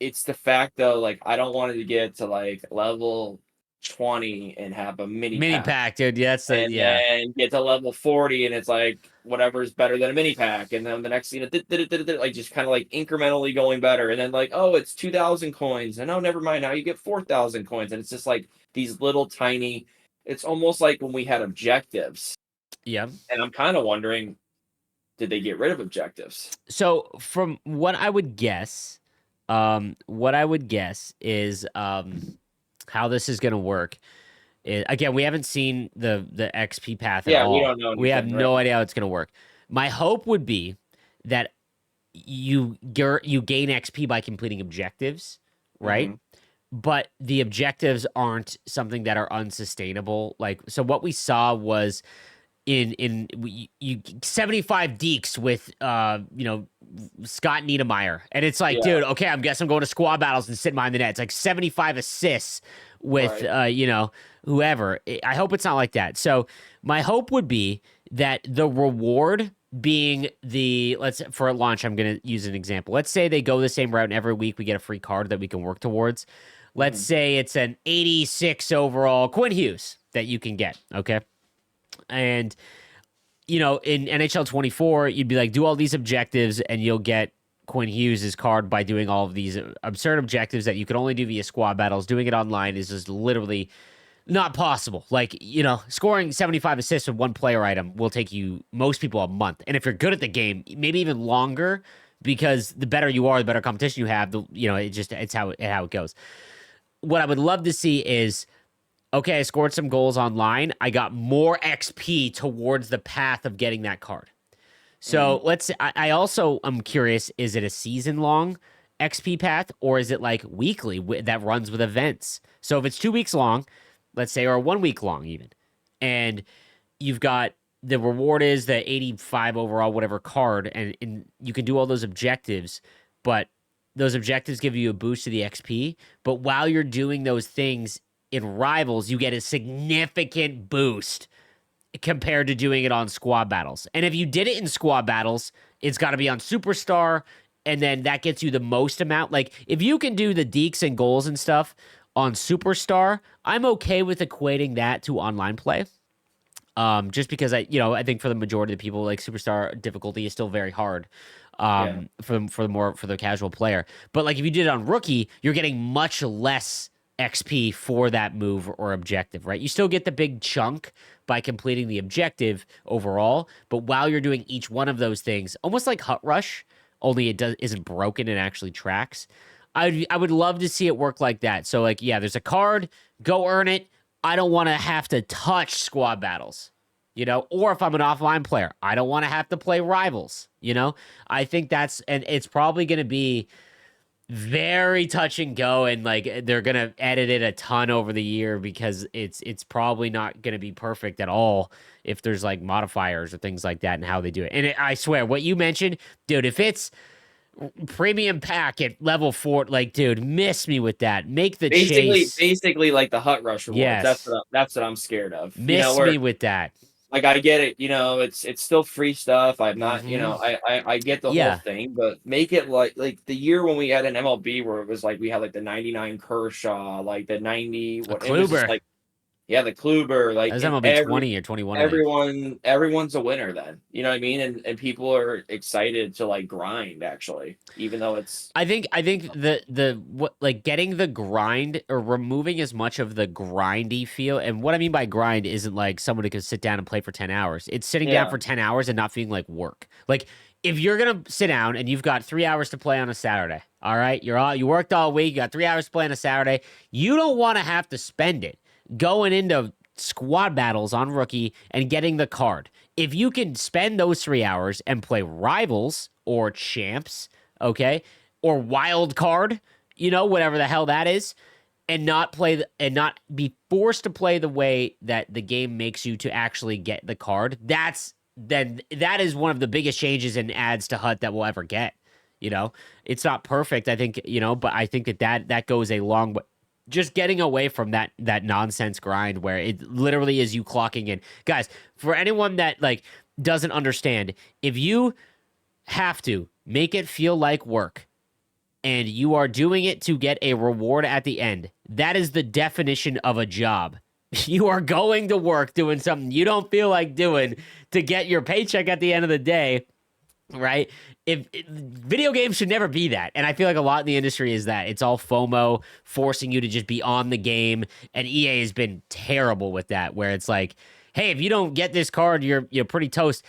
it's the fact though, like I don't want it to get to like level 20 and have a mini mini pack pack, dude. Yeah, that's the and yeah, then get to level 40 and it's like whatever's better than a mini pack and then the next like just kind of like incrementally going better and then like oh it's 2,000 coins and oh never mind now you get 4,000 coins and it's just like these little tiny, it's almost like when we had objectives yeah. and I'm kind of wondering, did they get rid of objectives? So from what I would guess, is how this is gonna work. Again, we haven't seen the XP path at Yeah, we all. don't know We have anything, right? no idea how it's gonna work. My hope would be that you gain XP by completing objectives, right? Mhm. But the objectives aren't something that are unsustainable. Like, so what we saw was you 75 deeks with Scott Niedermeyer, and it's like, Yeah, dude, okay, I guess I'm going to squad battles and sitting behind the net. It's like 75 assists with right. whoever. I hope it's not like that. So my hope would be that the reward being for a launch, I'm going to use an example. Let's say they go the same route and every week we get a free card that we can work towards. Let's Mhm. say it's an 86 overall Quinn Hughes that you can get, okay? And in NHL 24, you'd be like, do all these objectives, and you'll get Quinn Hughes' card by doing all of these absurd objectives that you could only do via squad battles. Doing it online is just literally not possible. Like, scoring 75 assists with one player item will take you, most people, a month. And if you're good at the game, maybe even longer, because the better you are, the better competition you have. It's how it goes. What I would love to see is, okay, I scored some goals online. I got more XP towards the path of getting that card. So Mhm. I also am curious, is it a season long XP path or is it like weekly that runs with events? So if it's 2 weeks long, let's say, or 1 week long even, and you've got the reward is the 85 overall, whatever card, and you can do all those objectives, but those objectives give you a boost to the XP. But while you're doing those things in Rivals, you get a significant boost compared to doing it on squad battles. And if you did it in squad battles, it's got to be on Superstar, and then that gets you the most amount. Like, if you can do the deeks and goals and stuff on Superstar, I'm okay with equating that to online play. Just because I think for the majority of the people, like, Superstar difficulty is still very hard. Yeah. For the casual player. But like if you did it on Rookie, you're getting much less XP for that move or objective, right? You still get the big chunk by completing the objective overall, but while you're doing each one of those things, almost like Hut Rush, only it isn't broken and actually tracks. I would love to see it work like that. So like, yeah, there's a card, go earn it. I don't want to have to touch squad battles, or if I'm an offline player, I don't want to have to play Rivals, I think and it's probably going to be very touch and go, and like they're gonna edit it a ton over the year because it's probably not gonna be perfect at all if there's like modifiers or things like that and how they do it. And I swear, what you mentioned, dude, if it's premium pack at level 4, like, dude, miss me with that. Make the Basically, chase. basically like the Hut Rush rewards. That's Yes, what I'm scared of. miss Where me with that. like I get it, it's still free stuff. I'm not, Hmm. I get the whole Yeah, thing, but make it like the year when we had an MLB where it was like we had like the 99 Kershaw, like the 90, a what it was just Kluber. like, yeah, the Kluber, That like was and MLB 20 or 21, I think. everyone's a winner then. You know what I mean? And people are excited to like grind actually, even though it's I think the what, like, getting the grind or removing as much of the grindy feel, and what I mean by grind isn't like someone who can sit down and play for 10 hours. It's sitting down yeah. for 10 hours and not feeling like work. Like, if you're gonna sit down and you've got 3 hours to play on a Saturday, all right, you worked all week, you got 3 hours to play on a Saturday, you don't want to have to spend it going into squad battles on Rookie and getting the card. If you can spend those 3 hours and play Rivals or Champs, okay, or Wild Card, whatever the hell that is, and not and not be forced to play the way that the game makes you to actually get the card. That is one of the biggest changes in adds to Hut that we'll ever get. You know, it's not perfect, I think, but I think that goes a long way. Just getting away from that nonsense grind where it literally is you clocking in. Guys, for anyone that like doesn't understand, if you have to make it feel like work and you are doing it to get a reward at the end, that is the definition of a job. You are going to work doing something you don't feel like doing to get your paycheck at the end of the day, right? Video games should never be that. And I feel like a lot in the industry is that it's all FOMO, forcing you to just be on the game. And EA has been terrible with that, where it's like, hey, if you don't get this card, you're pretty toast.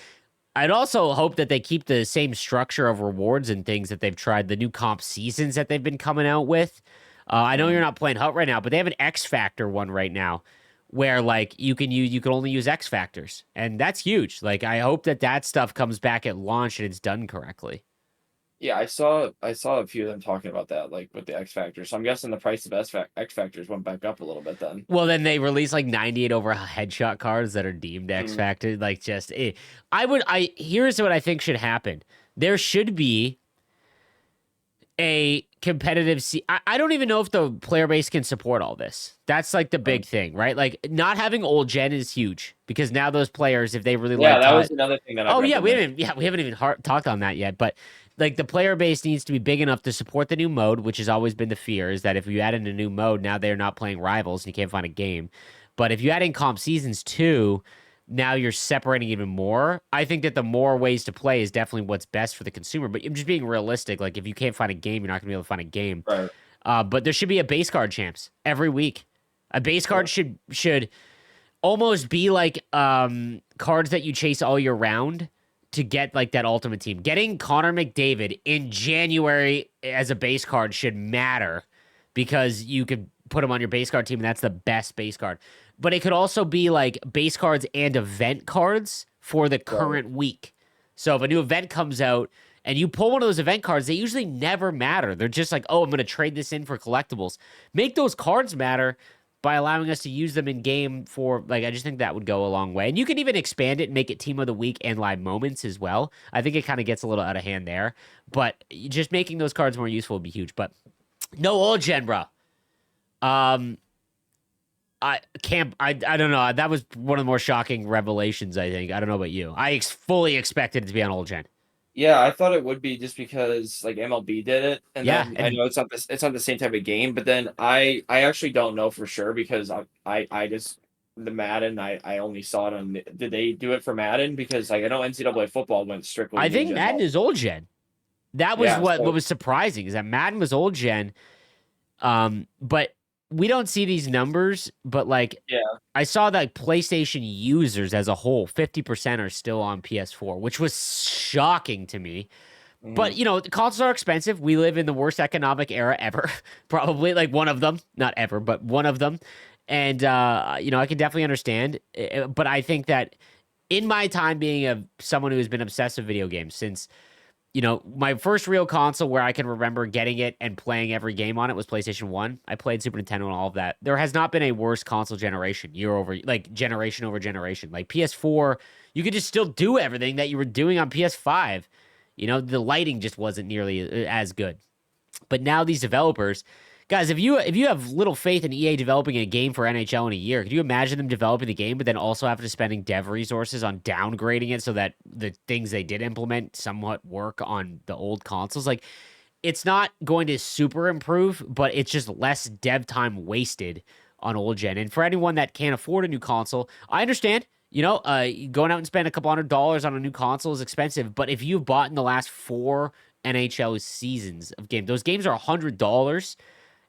I'd also hope that they keep the same structure of rewards and things that they've tried, the new comp seasons that they've been coming out with. I know you're not playing Hut right now, but they have an X Factor one right now where like you can only use X Factors, and that's huge. Like I hope that stuff comes back at launch and it's done correctly. Yeah, I saw a few of them talking about that, like with the X Factor. So I'm guessing the price of X Factors went back up a little bit then. Well, then they release like 98 over headshot cards that are deemed X Factor. Like just here's what I think should happen. There should be a competitive I don't even know if the player base can support all this. That's like the big thing, right? Like not having old gen is huge because now those players, if they really Yeah, like that was another thing that I we haven't even talked on that yet, but like the player base needs to be big enough to support the new mode, which has always been the fear is that if you add in a new mode, now they're not playing rivals and you can't find a game. But if you add in comp seasons too, now you're separating even more. I think that the more ways to play is definitely what's best for the consumer. But I'm just being realistic. Like if you can't find a game, you're not gonna be able to find a game. Right. But there should be a base card champs every week. A base card should almost be like cards that you chase all year round to get like that ultimate team. Getting Connor McDavid in January as a base card should matter because you could put him on your base card team and that's the best base card. But it could also be like base cards and event cards for the current week. So if a new event comes out and you pull one of those event cards, they usually never matter. They're just like, oh, I'm going to trade this in for collectibles. Make those cards matter by allowing us to use them in game for, like, I just think that would go a long way. And you can even expand it and make it team of the week and live moments as well. I think it kind of gets a little out of hand there. But just making those cards more useful would be huge. But no old gen, bro. I don't know. That was one of the more shocking revelations, I think. I don't know about you. I fully expected it to be on old gen. Yeah, I thought it would be just because like MLB did it, and Yeah, then I know it's not the same type of game, but then I actually don't know for sure because I just the Madden I only saw it on. Did they do it for Madden? Because like I know NCAA football went strictly. I think Madden is old gen. That was what was surprising is that Madden was old gen. But we don't see these numbers, but like I saw that PlayStation users as a whole, 50% are still on PS4, which was shocking to me. But the consoles are expensive. We live in the worst economic era ever, probably like one of them, not ever, but one of them. And I can definitely understand. But I think that in my time being someone who has been obsessed with video games since my first real console where I can remember getting it and playing every game on it was PlayStation 1. I played Super Nintendo and all of that. There has not been a worse console generation generation over generation. Like PS4, you could just still do everything that you were doing on PS5. The lighting just wasn't nearly as good. But now these developers, guys, if you have little faith in EA developing a game for NHL in a year, could you imagine them developing the game, but then also after spending dev resources on downgrading it so that the things they did implement somewhat work on the old consoles? Like, it's not going to super improve, but it's just less dev time wasted on old gen. And for anyone that can't afford a new console, I understand. Going out and spend a couple $100 on a new console is expensive, but if you've bought in the last 4 NHL seasons of games, those games are $100.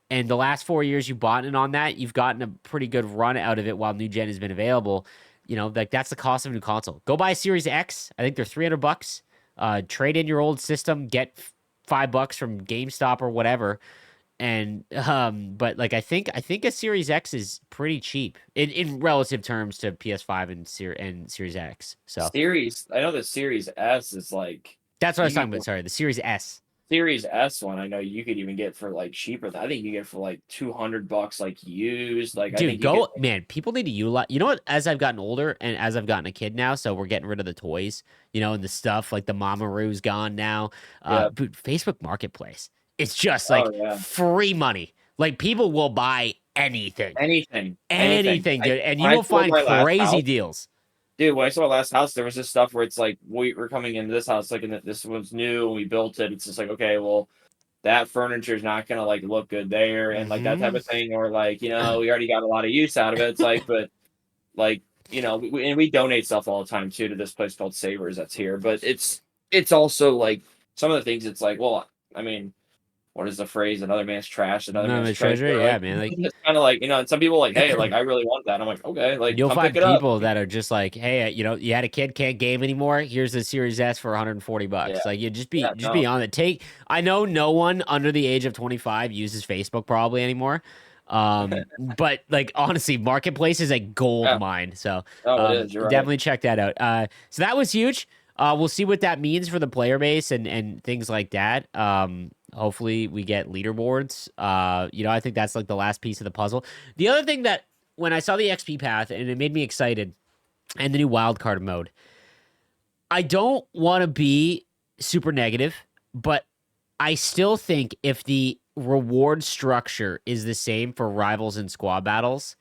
And the last 4 years you've bought in on that, you've gotten a pretty good run out of it while new gen has been available. Like that's the cost of a new console. Go buy a Series X. I think they're $300. Trade in your old system, get $5 from GameStop or whatever. And but like I think a Series X is pretty cheap in relative terms to PS5 and Series X. So I know the Series S is like that's what I was talking about. Sorry, the Series S. Series S one, I know you could even get for like cheaper. I think you get for like $200, like used. Like I Dude, think you get. go man. People need to utilize. You know what? As I've gotten older and as I've gotten a kid now, so we're getting rid of the toys, and the stuff like the Mamaroo's gone now. Yeah. Dude, Facebook Marketplace. It's just Oh like yeah. free money. Like people will buy anything, Anything. anything, dude, and you When I will sold find my last crazy house, deals. dude. When I sold my last house, there was this stuff where it's like we're coming into this house, like, and this one's new, and we built it. It's just like, okay, well, that furniture is not gonna like look good there, and like that type Hmm of thing, or like, we already got a lot of use out of it. It's like, but like, and we donate stuff all the time too to this place called Savers that's here. But it's also like some of the things. It's like, well, I mean, what is the phrase? Another man's trash, another None of man's the treasure, treasure. yeah, Like man. Like it's kind of like, and some people are like, hey, like I really want that. I'm like, okay, like you'll come pick find it up. people that are just like, hey, you had a kid, can't game anymore. Here's the Series S for Yeah, $140. Like you just be yeah, just be no, on it. I know no one under the age of 25 uses Facebook probably anymore. But like honestly, Marketplace is a gold yeah, mine. So no, it is. You're right. definitely check that out. So that was huge. We'll see what that means for the player base and things like that. Hopefully we get leaderboards. I think that's like the last piece of the puzzle. The other thing that when I saw the XP path and it made me excited and the new wildcard mode, I don't want to be super negative, but I still think if the reward structure is the same for rivals and squad battles,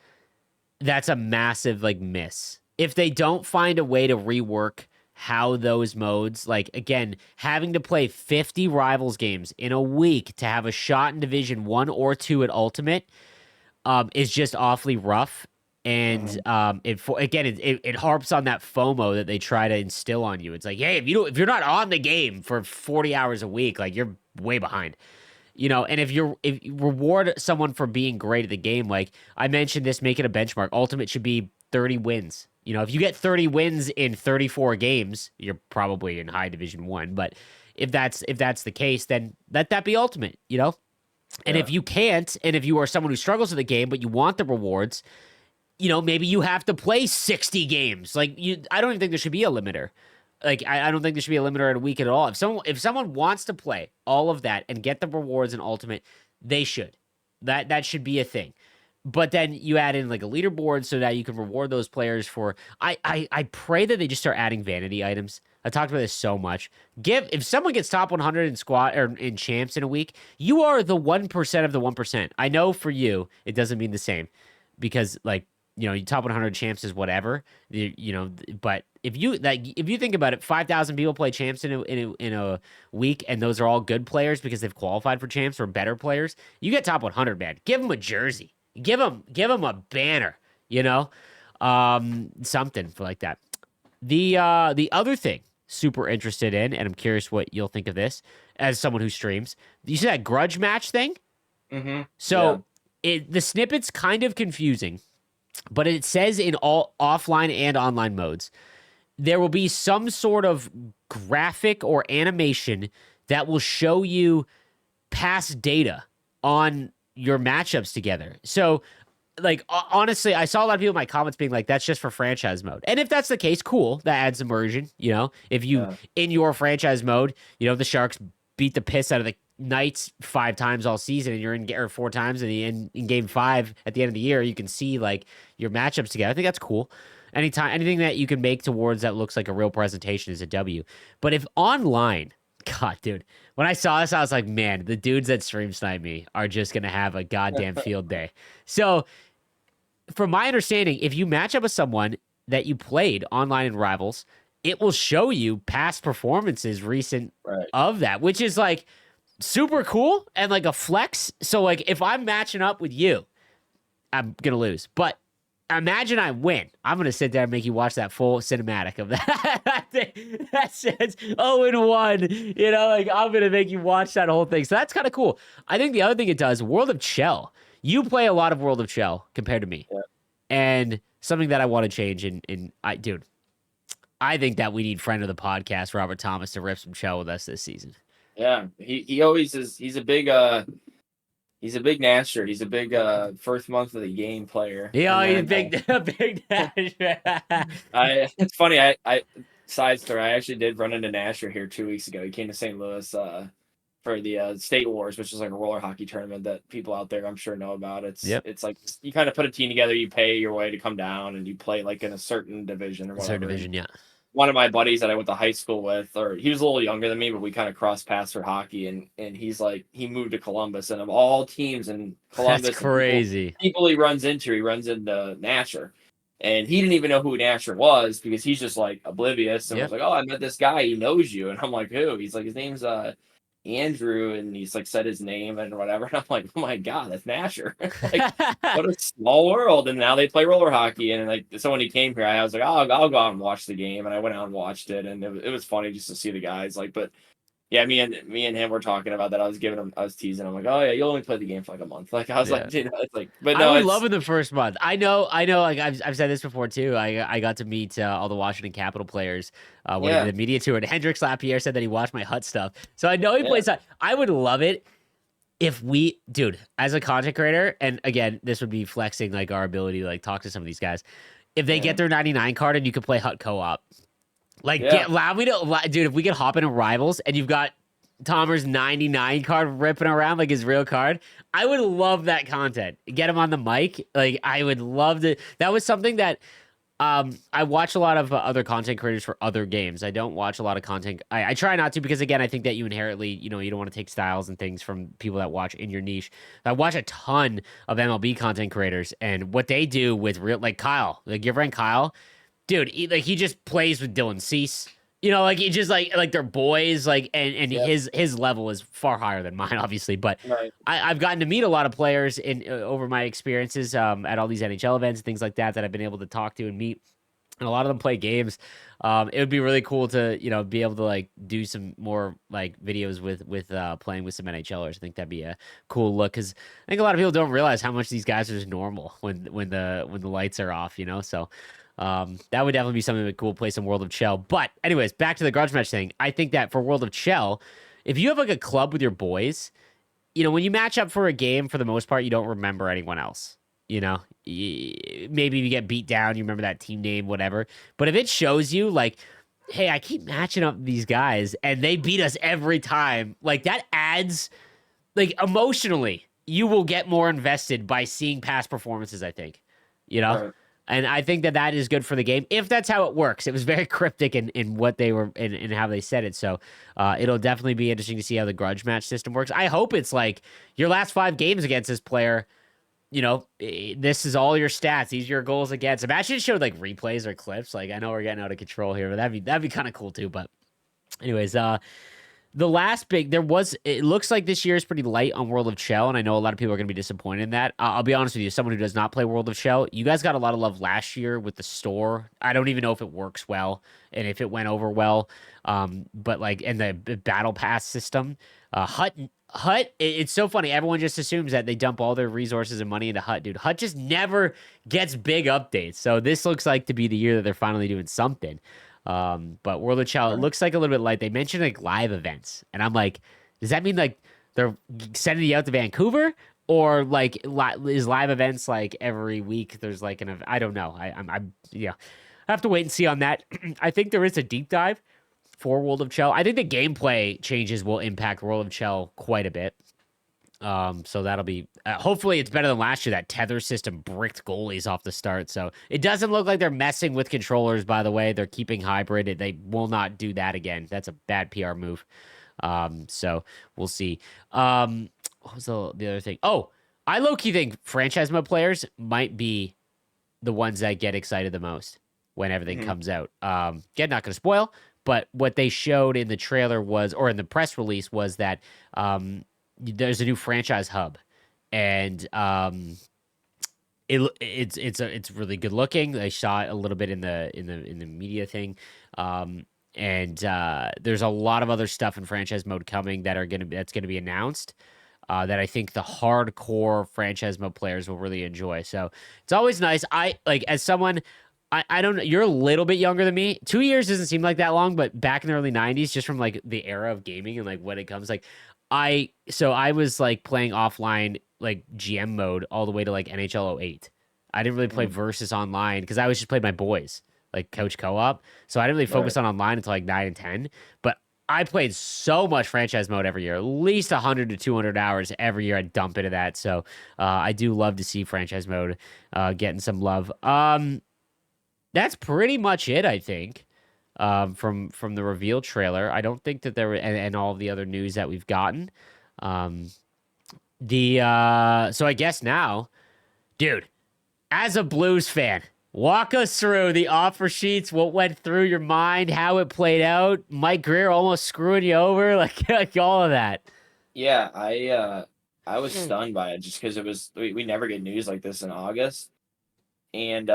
that's a massive like miss. If they don't find a way to rework how those modes, like again, having to play 50 rivals games in a week to have a shot in Division 1 or 2 at Ultimate, is just awfully rough. And Mhm. it harps on that FOMO that they try to instill on you. It's like, hey, if you're not on the game for 40 hours a week, like you're way behind. And if you reward someone for being great at the game, like I mentioned this, make it a benchmark. Ultimate should be 30 wins. If you get 30 wins in 34 games, you're probably in high Division 1. But if that's the case, then let that be ultimate, And if Yeah, you can't, and if you are someone who struggles with the game, but you want the rewards, maybe you have to play 60 games. Like I don't even think there should be a limiter. Like I don't think there should be a limiter at a week at all. If someone wants to play all of that and get the rewards in Ultimate, they should. That should be a thing. But then you add in like a leaderboard so that you can reward those players for. I pray that they just start adding vanity items. I talked about this so much. If someone gets top 100 in squad or in champs in a week, you are the 1% of the 1%. I know for you it doesn't mean the same because like you top 100 champs is whatever. But if you think about it, 5,000 people play champs in a week, and those are all good players because they've qualified for champs or better players. You get top 100, man. Give them a jersey. Give them a banner. Something for like that. The other thing, super interested in, and I'm curious what you'll think of this as someone who streams. You see that grudge match thing? yeah, So the snippet's kind of confusing, but it says in all offline and online modes, there will be some sort of graphic or animation that will show you past data on your matchups together. So, like, honestly, I saw a lot of people in my comments being like, that's just for franchise mode. And if that's the case, cool. That adds immersion. If you, yeah, in your franchise mode, the Sharks beat the piss out of the Knights 5 times all season, and you're or 4 times in game 5 at the end of the year, you can see like your matchups together. I think that's cool. Anything that you can make towards that looks like a real presentation is a W. But if online, God, dude, when I saw this, I was like, man, the dudes that stream snipe me are just gonna have a goddamn field day. So, from my understanding, if you match up with someone that you played online in Rivals, it will show you past performances recent right. of that, which is like super cool and like a flex. So like if I'm matching up with you, I'm gonna lose. But imagine I win. I'm gonna sit there and make you watch that full cinematic of that. That says 0-1. Like I'm gonna make you watch that whole thing. So that's kind of cool. I think the other thing it does, World of Chel. You play a lot of World of Chel compared to me. Yeah, And something that I want to change dude, I think that we need friend of the podcast, Robert Thomas, to rip some Chel with us this season. yeah. He always is. He's a big Nasher. He's a big first month of the game player. And Yeah, he's a then big, a big dash. it's funny. I side story. I actually did run into Nasher here 2 weeks ago. He came to St. Louis for the State Wars, which is like a roller hockey tournament that people out there I'm sure know about. Yep. It's like you kind of put a team together, you pay your way to come down, and you play like in a certain division or A certain whatever. And division, yeah. one of my buddies that I went to high school with, or he was a little younger than me, but we kind of crossed paths for hockey. And he's like, he moved to Columbus, and of all teams in That's Columbus and crazy. people he runs into Nasher. And he didn't even know who Nasher was because he's just like oblivious and Yep. was like, oh, I met this guy. He knows you. And I'm like, who? He's like, his name's Andrew. And he's like, said his name and whatever. And I'm like, oh my God, that's Nasher. Like, what a small world. And now they play roller hockey. And like, so when he came here, I was like, oh, I'll go out and watch the game. And I went out and watched it. And it was funny just to see the guys. Like, but yeah, me and him were talking about that. I was teasing him like, oh yeah, you'll only play the game for like a month. Like I was Yeah. like, you know, it's like, but I no, would it's love in the first month. I know. Like I've said this before too. I got to meet all the Washington Capital players when I yeah, did the media tour. And Hendrix Lapierre said that he watched my hut stuff, so I know he yeah, plays that. I would love it if we, dude, as a content creator, and again, this would be flexing like our ability to like talk to some of these guys. If they yeah, get their 99 card and you could play hut co-op, like yeah. allow me to, dude. If we could hop into rivals and you've got Tomer's 99 card ripping around like his real card. I would love that content. Get him on the mic. Like I would love to. That was something that I watch a lot of other content creators for other games. I don't watch a lot of content. I try not to because again, I think that you inherently, you know, you don't want to take styles and things from people that watch in your niche. I watch a ton of MLB content creators and what they do with real, like Kyle, like your friend Kyle, dude, he just plays with Dylan Cease. You know, like he just like they're boys, like and Yeah. his level is far higher than mine, obviously. But Right. I've gotten to meet a lot of players in over my experiences at all these NHL events and things like that I've been able to talk to and meet, and a lot of them play games. It would be really cool to be able to like do some more like videos with playing with some NHLers. I think that'd be a cool look because I think a lot of people don't realize how much these guys are just normal when the lights are off. So. That would definitely be something that cool place in World of Chel. But anyways, back to the grudge match thing. I think that for World of Chel, if you have like a club with your boys, when you match up for a game, for the most part, you don't remember anyone else. Maybe you get beat down, you remember that team name, whatever. But if it shows you like, hey, I keep matching up these guys and they beat us every time, like that adds, like emotionally, you will get more invested by seeing past performances, I think, Right. And I think that is good for the game if that's how it works. It was very cryptic in what they were in how they said it. So it'll definitely be interesting to see how the grudge match system works. I hope it's like your last 5 games against this player. This is all your stats. These are your goals against. Imagine it showed like replays or clips. Like I know we're getting out of control here, but that'd be kind of cool too. But anyways, the last big, it looks like this year is pretty light on World of Chel, and I know a lot of people are going to be disappointed in that. I'll be honest with you, someone who does not play World of Chel, you guys got a lot of love last year with the store. I don't even know if it works well and if it went over well. But like in the battle pass system, Hut, it's so funny. Everyone just assumes that they dump all their resources and money into Hut, dude. Hut just never gets big updates. So this looks like to be the year that they're finally doing something. But World of Chel, it looks like a little bit light. They mentioned like live events, and I'm like, does that mean like they're sending you out to Vancouver, or like is live events like every week? There's like I don't know. I'm I have to wait and see on that. I think there is a deep dive for World of Chel. I think the gameplay changes will impact World of Chel quite a bit. So that'll be hopefully it's better than last year. That tether system bricked goalies off the start. So it doesn't look like they're messing with controllers, by the way. They're keeping hybrid. They will not do that again. That's a bad PR move. So we'll see. What was the other thing? Oh, I low-key think franchise mode players might be the ones that get excited the most when everything comes out. Again, not gonna spoil, but what they showed in the trailer or in the press release was that there's a new franchise hub, and it's really good looking. They shot a little bit in the media thing, and there's a lot of other stuff in franchise mode coming that's gonna be announced. That I think the hardcore franchise mode players will really enjoy. So it's always nice. I like as someone. I don't know. You're a little bit younger than me. 2 years doesn't seem like that long, but back in the early 90s, just from like the era of gaming and like when it comes, like I was like playing offline like GM mode all the way to like NHL 08. I didn't really play versus online because I was just playing my boys like coach co-op. So I didn't really focus on online until like 9 and 10. But I played so much franchise mode every year, at least 100 to 200 hours every year. I dump into that. So I do love to see franchise mode getting some love. That's pretty much it, I think. From the reveal trailer, I don't think that there were and all of the other news that we've gotten. Um, the so I guess now, dude, as a Blues fan, walk us through the offer sheets, what went through your mind, how it played out. Mike Greer almost screwing you over, like all of that. Yeah, I was stunned by it just because it was we never get news like this in August. And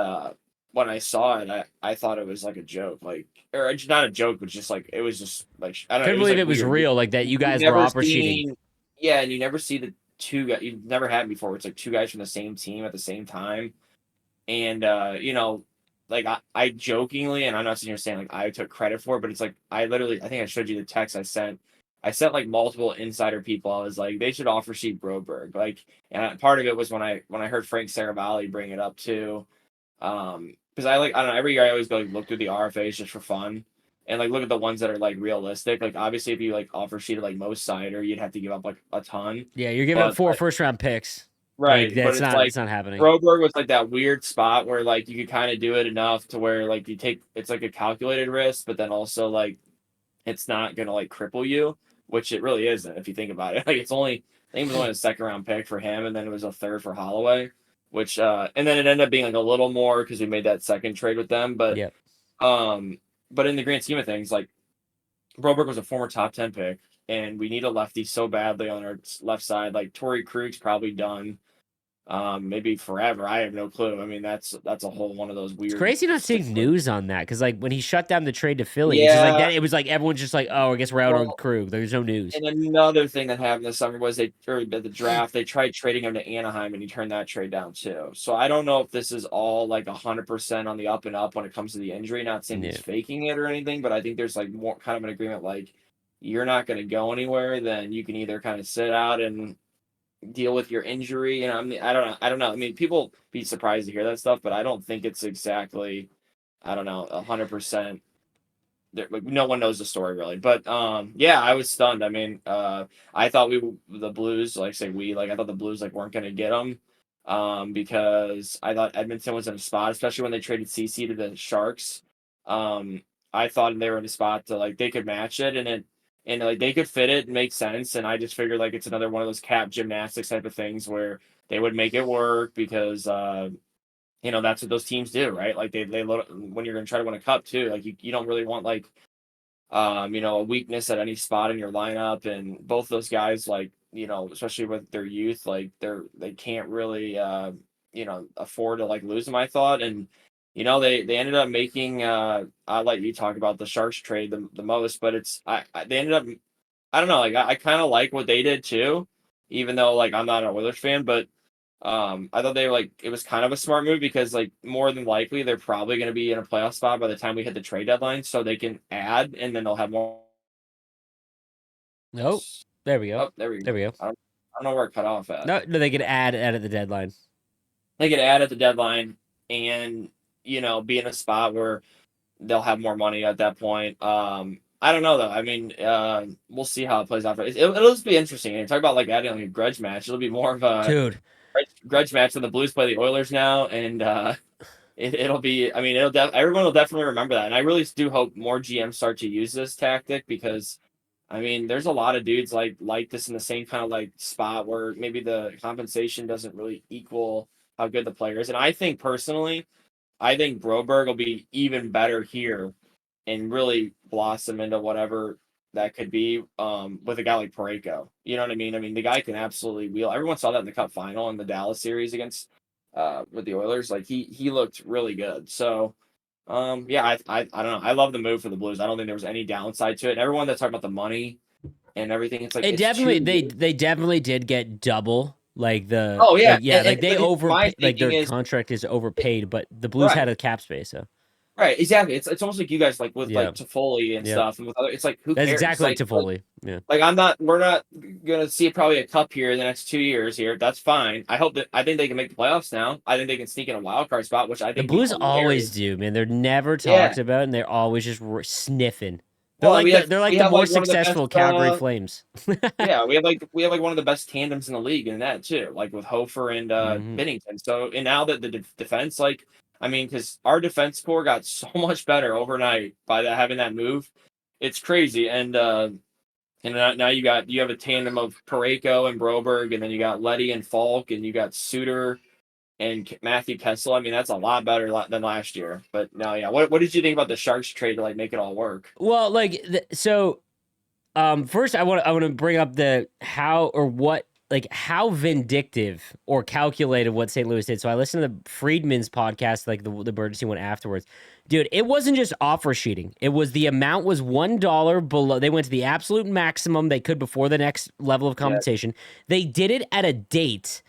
when I saw it, I thought it was like a joke, like or just not a joke, but just like it was just like I don't know, Couldn't it was believe like it was weird. real, like that you You've guys were never offer sheeting. seen, yeah, and you never see the two guys. You've never had before. Where it's like two guys from the same team at the same time, and like I jokingly, and I'm not sitting here saying like I took credit for it, but it's like I literally, I think I showed you the text I sent. I sent like multiple insider people. I was like, they should offer sheet Broberg, like, and part of it was when I heard Frank Saravalli bring it up too, because I don't know, every year I always go like, look through the RFAs just for fun. And like look at the ones that are like realistic. Like obviously, if you like offer sheeted like most cider, you'd have to give up like a ton. Yeah, you're giving up But four first round picks. Like right, but that's it's not like it's not happening. Broberg was like that weird spot where like you could kind of do it enough to where like you take it's like a calculated risk, but then also like it's not gonna like cripple you, which it really isn't if you think about it. Like it's only I think it was only a second round pick for him, and then it was a third for Holloway, which and then it ended up being like a little more because we made that second trade with them, Yep. um but in the grand scheme of things, like Broberg was a former top 10 pick, and we need a lefty so badly on our left side. Like Torrey Krug's probably done, maybe forever. I have no clue. I mean, that's a whole one of those It's weird crazy not seeing situations. news on that because like when he shut down the trade to Philly, it's just like Yeah. that. It was like everyone's just like, oh, I guess we're out on Well, Krug. There's no news. and another thing that happened this summer was they or at the draft they tried trading him to Anaheim, and he turned that trade down too. So I don't know if this is all like 100% on the up and up when it comes to the injury. Not saying Yeah. he's faking it or anything, but I think there's like more kind of an agreement like you're not going to go anywhere. Then you can either kind of sit out and deal with your injury. I mean, I don't know. I don't know. I mean, people be surprised to hear that stuff, but I don't think it's exactly, I don't know, 100%. Like no one knows the story really, but yeah, I was stunned. I mean, I thought the Blues, like say we, like I thought the Blues like weren't gonna get him, because I thought Edmonton was in a spot, especially when they traded CC to the Sharks. Um, I thought they were in a spot to like they could match it, and like they could fit it and make sense. And I just figured like it's another one of those cap gymnastics type of things where they would make it work because that's what those teams do, right? Like they load when you're going to try to win a cup too. Like you don't really want like a weakness at any spot in your lineup. And both those guys, like especially with their youth, like they can't really afford to like lose them. I thought, and they ended up making. I let you talk about the Sharks trade the most, but they ended up. I don't know. Like I kind of like what they did too, even though like I'm not an Oilers fan, but I thought they were like it was kind of a smart move because like more than likely they're probably going to be in a playoff spot by the time we hit the trade deadline, so they can add and then they'll have more. Nope. There we go. Oh, there we There go. we go. I don't know where it cut off at. No, they could add at the deadline. They could add at the deadline and be in a spot where they'll have more money at that point. I don't know though. I mean, we'll see how it plays out. It'll just be interesting. And talk about like adding like a grudge match. It'll be more of a Dude, grudge match when the Blues play the Oilers now, and it'll be. I mean, everyone will definitely remember that, and I really do hope more GMs start to use this tactic because, I mean, there's a lot of dudes like this in the same kind of like spot where maybe the compensation doesn't really equal how good the player is, and I think personally, I think Broberg will be even better here and really blossom into whatever that could be with a guy like Parayko. You know what I mean? I mean, the guy can absolutely wheel. Everyone saw that in the Cup final in the Dallas series against with the Oilers. Like he looked really good. So yeah, I don't know. I love the move for the Blues. I don't think there was any downside to it. And everyone that's talking about the money and everything, it's like it it's definitely too. they definitely did get double. Like Oh yeah, like they my overpay, like thinking their is contract is overpaid, but the Blues had right. a cap space, so Right, exactly. It's almost like you guys like with yeah, like Toffoli and yeah. stuff, and with other. It's like who That's cares? exactly like Toffoli. Yeah. Like we're not gonna see probably a cup here in the next 2 years here. That's fine. I think they can make the playoffs now. I think they can sneak in a wild card spot, which I The think would be Blues hilarious. always do, man. They're never Yeah, talked about, and they're always just sniffing. They're Well, like they're like we the have more like one of the best. successful Calgary Flames. Yeah, we have like one of the best tandems in the league in that too, like with Hofer and Mhm. Binnington. So and now that the defense, like, I mean, because our defense core got so much better overnight by having that move, it's crazy. And now you have a tandem of Parayko and Broberg, and then you got Letty and Falk, and you got Suter and Matthew Kessel. I mean, that's a lot better than last year. But no, yeah. What did you think about the Sharks trade to like make it all work? Well, like so first, I want to bring up the how or what like how vindictive or calculated what St. Louis did. So I listened to the Friedman's podcast, like the emergency one afterwards. Dude, it wasn't just offer sheeting. It was the amount was $1 below. They went to the absolute maximum they could before the next level of Yeah, compensation. They did it at a date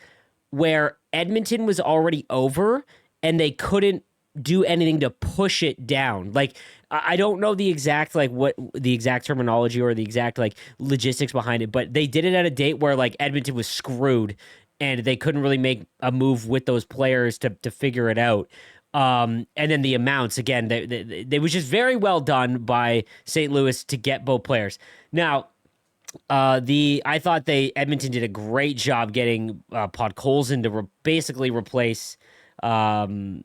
where Edmonton was already over and they couldn't do anything to push it down. Like I don't know the exact like what the exact terminology or the exact like logistics behind it, but they did it at a date where like Edmonton was screwed and they couldn't really make a move with those players to figure it out. And then the amounts again, they was just very well done by St. Louis to get both players. Now, I thought Edmonton did a great job getting Podkolzin to basically replace Holloway.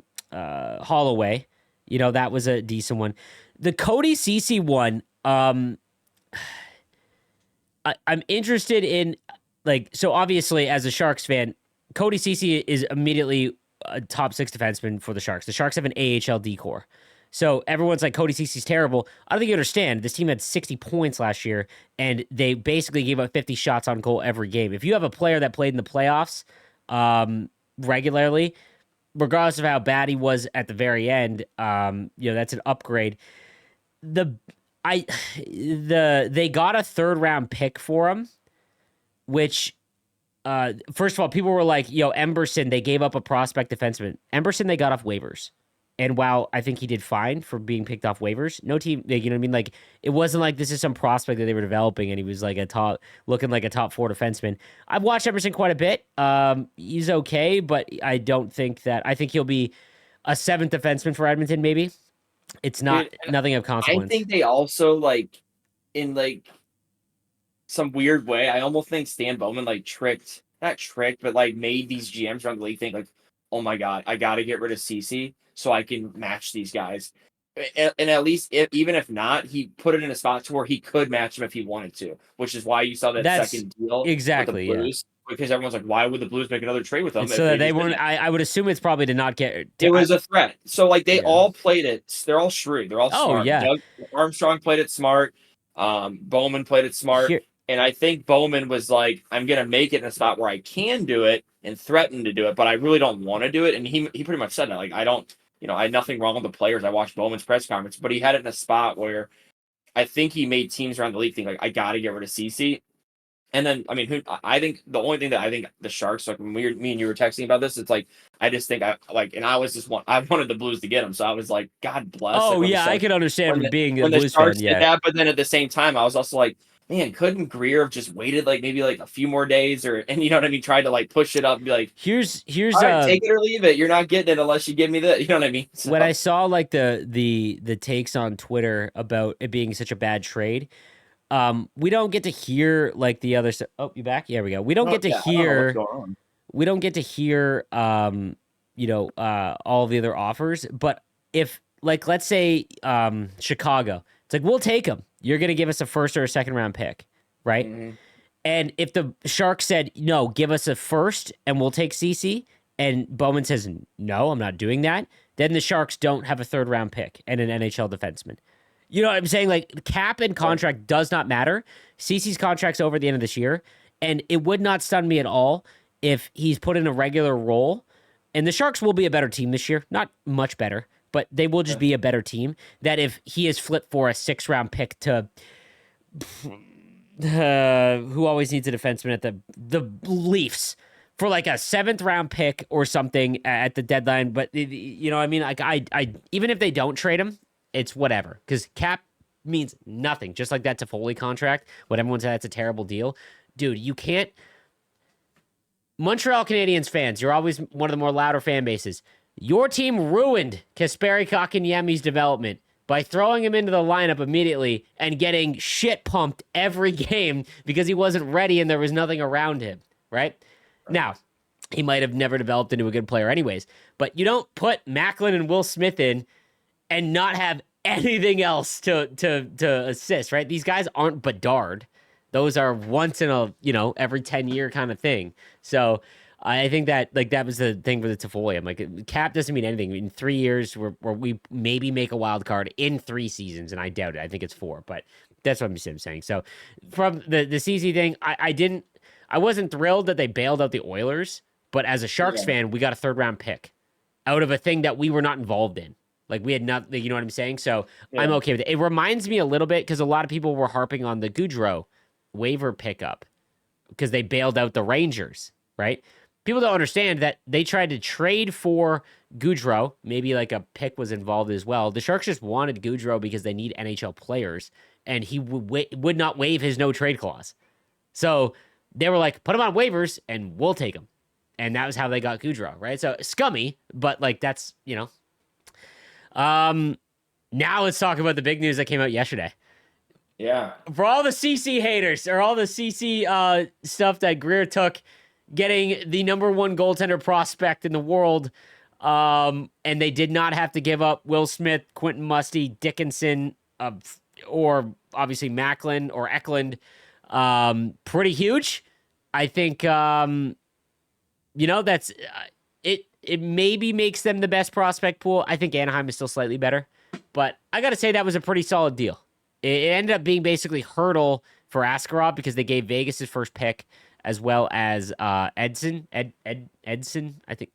You know, that was a decent one. The Cody Ceci one, I'm interested in like so obviously as a Sharks fan, Cody Ceci is immediately a top 6 defenseman for the Sharks. The Sharks have an AHL D core. So everyone's like, Cody Ceci's terrible. I don't think you understand. This team had 60 points last year, and they basically gave up 50 shots on goal every game. If you have a player that played in the playoffs regularly, regardless of how bad he was at the very end, that's an upgrade. They got a 3rd round pick for him, which first of all, people were like, yo, Emberson, they gave up a prospect defenseman. Emberson, they got off waivers. And while I think he did fine for being picked off waivers, no team, you know what I mean? Like, it wasn't like this is some prospect that they were developing and he was like looking like a top 4 defenseman. I've watched Emerson quite a bit. He's okay, but I think he'll be a 7th defenseman for Edmonton, maybe. It's not dude. nothing of I consequence. think they also like in like some weird way. I almost think Stan Bowman like not tricked, but like made these GMs around the league think like, oh my god, I got to get rid of CC so I can match these guys. And at least even if not, he put it in a spot to where he could match them if he wanted to, which is why you saw that That's second deal with the exactly, yeah. Blues. Because everyone's like, why would the Blues make another trade with them It's if so that they they just weren't. I would assume it's probably to not get. it was a threat. So like they Yeah. all played it. They're all shrewd. They're all Oh, smart. yeah. Doug Armstrong played it smart. Bowman played it smart. Here, And I think Bowman was like, I'm gonna make it in a spot where I can do it and threaten to do it, but I really don't want to do it. And he pretty much said that. Like I don't, I had nothing wrong with the players. I watched Bowman's press conference, but he had it in a spot where I think he made teams around the league think like I gotta get rid of CC. And then, I mean, I think the only thing that I think the Sharks, like when me and you were texting about this, it's like, I just think and I was just I wanted the Blues to get him. So I was like, God bless. oh like, yeah, I could understand from being a when the Blues Sharks fan. did Yeah. that, but then at the same time, I was also like, man, couldn't Greer have just waited like maybe like a few more days and you know what I mean? Tried to like push it up and be like, Here's all right, take it or leave it. You're not getting it unless you give me the, you know what I mean? So, when I saw like the takes on Twitter about it being such a bad trade. We don't get to hear like the other stuff. Oh, you back? Yeah, we go. We don't get to yeah, I don't know what's hear. going on. We don't get to hear. All the other offers. But if like let's say Chicago, it's like we'll take them. You're gonna give us a 1st or a 2nd round pick, right? Mm-hmm. And if the Sharks said no, give us a 1st and we'll take CC, and Bowman says no, I'm not doing that, then the Sharks don't have a 3rd round pick and an NHL defenseman. You know what I'm saying? Like cap and contract does not matter. CC's contract's over at the end of this year, and it would not stun me at all if he's put in a regular role. And the Sharks will be a better team this year, not much better, but they will just be a better team. That if he is flipped for a 6th round pick to who always needs a defenseman at the Leafs for like a 7th round pick or something at the deadline. But you know, what I mean, like I even if they don't trade him, it's whatever because cap means nothing. Just like that Toffoli contract, when everyone said that's a terrible deal, dude, you can't. Montreal Canadiens fans, you're always one of the more louder fan bases. Your team ruined Kasperi Kotkaniemi's development. by throwing him into the lineup immediately and getting shit pumped every game because he wasn't ready and there was nothing around him, right? Now, he might have never developed into a good player anyways, but you don't put Macklin and Will Smith in and not have anything else to assist, right? These guys aren't Bedard. Those are once in a, every 10-year kind of thing. So I think that that was the thing with the Toffoli. I'm like, cap doesn't mean anything. In 3 years, where we maybe make a wild card in 3 seasons, and I doubt it. I think it's 4, but that's what I'm saying. So from the CC thing, I wasn't thrilled that they bailed out the Oilers, but as a Sharks fan, we got a 3rd-round pick out of a thing that we were not involved in. Like, we had not, you know what I'm saying? So I'm okay with it. It reminds me a little bit because a lot of people were harping on the Goudreau waiver pickup because they bailed out the Rangers, right? People don't understand that they tried to trade for Goudreau. Maybe like a pick was involved as well. The Sharks just wanted Goudreau because they need NHL players, and he would not waive his no trade clause. So they were like, put him on waivers and we'll take him. And that was how they got Goudreau, right? So scummy, but like that's, now let's talk about the big news that came out yesterday. Yeah. For all the CC haters or all the CC stuff that Greer took, getting the number 1 goaltender prospect in the world, and they did not have to give up Will Smith, Quentin Musty, Dickinson, or obviously Macklin or Eklund. Pretty huge. I think, that's it maybe makes them the best prospect pool. I think Anaheim is still slightly better, but I got to say that was a pretty solid deal. It ended up being basically Hurdle for Askarov because they gave Vegas his first pick, as well as Edson. I think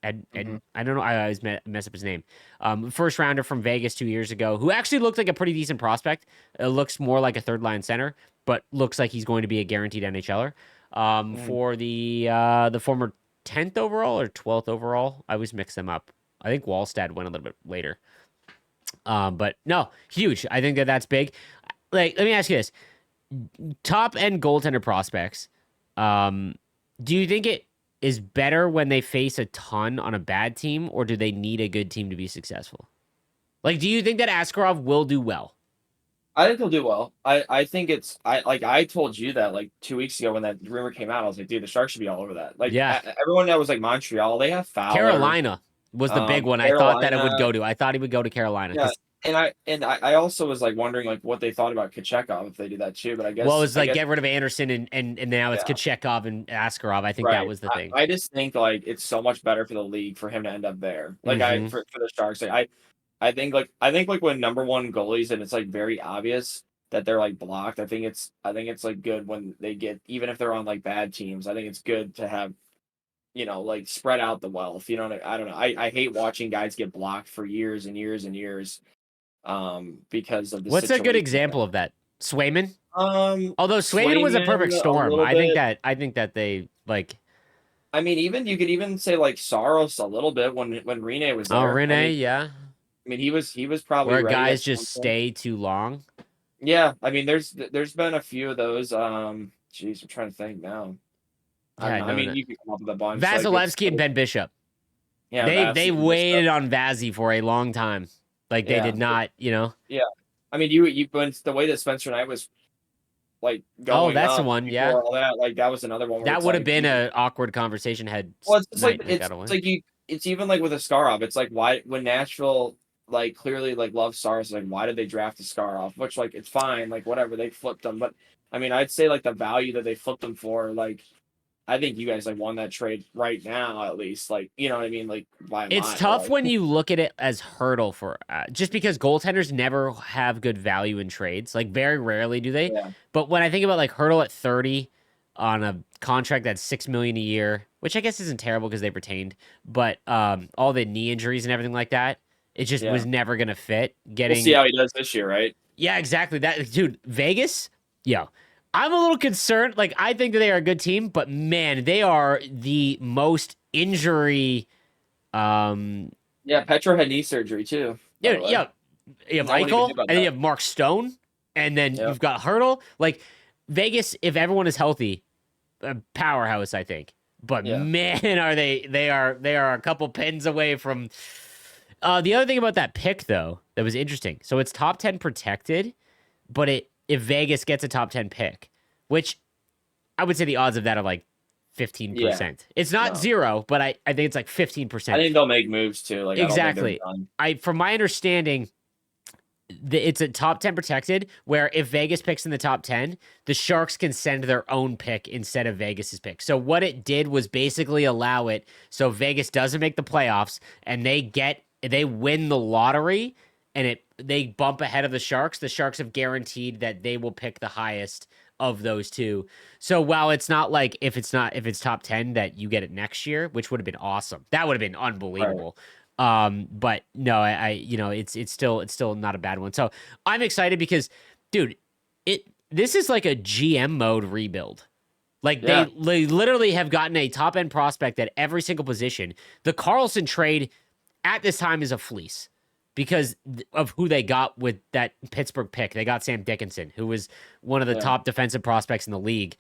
I don't know. I always mess up his name. First rounder from Vegas 2 years ago, who actually looked like a pretty decent prospect. It looks more like a 3rd-line center, but looks like he's going to be a guaranteed NHLer. For the former 10th overall or 12th overall, I always mix them up. I think Wallstad went a little bit later. But no, huge. I think that's big. Like, let me ask you this: top end goaltender prospects. Do you think it is better when they face a ton on a bad team, or do they need a good team to be successful? Like, do you think that Askarov will do well? I think he'll do well. I think I told you that like 2 weeks ago when that rumor came out. I was like, dude, the Sharks should be all over that. Like, everyone that was like Montreal, they have Fowler. Carolina was the big one. I thought that it would go to. I thought he would go to Carolina. Yeah. And I also was like wondering like what they thought about Kochekov if they did that too, but I guess it's like get rid of Anderson and now it's Kochekov and Askarov. I think that was the thing. I just think like it's so much better for the league for him to end up there. Like for the Sharks, like I think like when number 1 goalies and it's like very obvious that they're like blocked. I think it's like good when they get, even if they're on like bad teams. I think it's good to have, like spread out the wealth. I don't know. I hate watching guys get blocked for years and years and years. Because of the what's a good example of that? Swayman? Although Swayman was a perfect storm. I think that they like. I mean, you could even say like Saros a little bit when Rene was there. Oh, Rene, yeah. I mean, he was probably where guys just stay too long. Yeah, I mean, there's been a few of those. Jeez, I'm trying to think now. I mean, you can come up with a bunch. Vasilevsky and Ben Bishop. Yeah, they waited on Vazzy for a long time. Like they did not, Yeah, I mean, you when the way that Spencer Knight was like going. Oh, that's the one. Yeah, all that, like that was another one. That would have been an awkward conversation had. Well, it's like it's even like with Askarov. It's like why when Nashville like clearly like loves Saros, like why did they draft Askarov? Which like it's fine, like whatever, they flipped them. But I mean, I'd say like the value that they flipped them for, like I think you guys like won that trade right now, at least. Like, you know what I mean? Like, it's tough when you look at it as hurdle for just because goaltenders never have good value in trades. Like, very rarely do they. Yeah. But when I think about like hurdle at 30 on a contract that's $6 million a year, which I guess isn't terrible because they've retained, but all the knee injuries and everything like that, it just was never gonna fit. We'll see how he does this year, right? Yeah, exactly. That dude, Vegas, I'm a little concerned. Like, I think that they are a good team, but man, they are the most injury. Petro had knee surgery too. Yeah. You have Eichel, and then you have Mark Stone, and then you've got Hurdle. Like, Vegas, if everyone is healthy, a powerhouse, I think. But man, are they are a couple pins away from. The other thing about that pick, though, that was interesting. So it's top 10 protected, but if Vegas gets a top 10 pick, which I would say the odds of that are like 15%. It's not No. zero, but I think it's like I 15%. think they'll make moves too. Like I don't think they're Exactly. done. From my understanding, it's a top 10 protected where if Vegas picks in the top 10, the Sharks can send their own pick instead of Vegas's pick. So what it did was basically allow it so Vegas doesn't make the playoffs and they win the lottery and they bump ahead of the Sharks. The Sharks have guaranteed that they will pick the highest of those two. So while it's not like if it's top 10 that you get it next year, which would have been awesome. That would have been unbelievable. But no, it's still not a bad one. So I'm excited because, dude, this is like a GM mode rebuild. Like Yeah. they literally have gotten a top end prospect at every single position. The Carlson trade at this time is a fleece because of who they got with that Pittsburgh pick. They got Sam Dickinson, who was one of the top defensive prospects in the league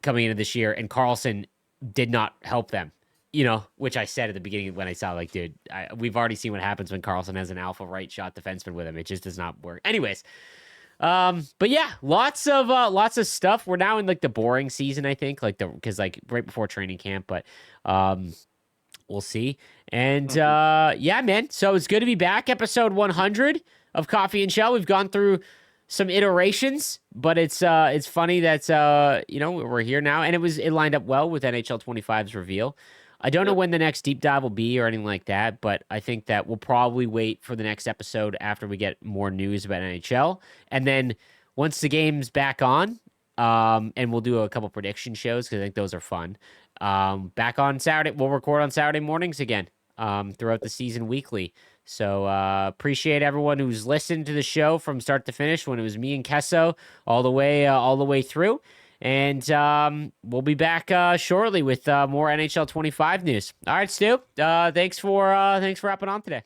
coming into this year, and Carlson did not help them. Which I said at the beginning when I saw, like, dude, we've already seen what happens when Carlson has an alpha right shot defenseman with him. It just does not work. Anyways, but yeah, lots of stuff. We're now in like the boring season, I think, because right before training camp, but we'll see. And yeah, man. So it's good to be back. Episode 100 of Coffee and Chel. We've gone through some iterations, but it's funny that we're here now, and it lined up well with NHL 25's reveal. I don't know when the next deep dive will be or anything like that, but I think that we'll probably wait for the next episode after we get more news about NHL. And then once the game's back on, and we'll do a couple prediction shows because I think those are fun. Back on Saturday, we'll record on Saturday mornings again throughout the season weekly. So appreciate everyone who's listened to the show from start to finish when it was me and Kesso all the way through. And we'll be back shortly with more NHL 25 news. All right, Stu. Thanks for wrapping on today.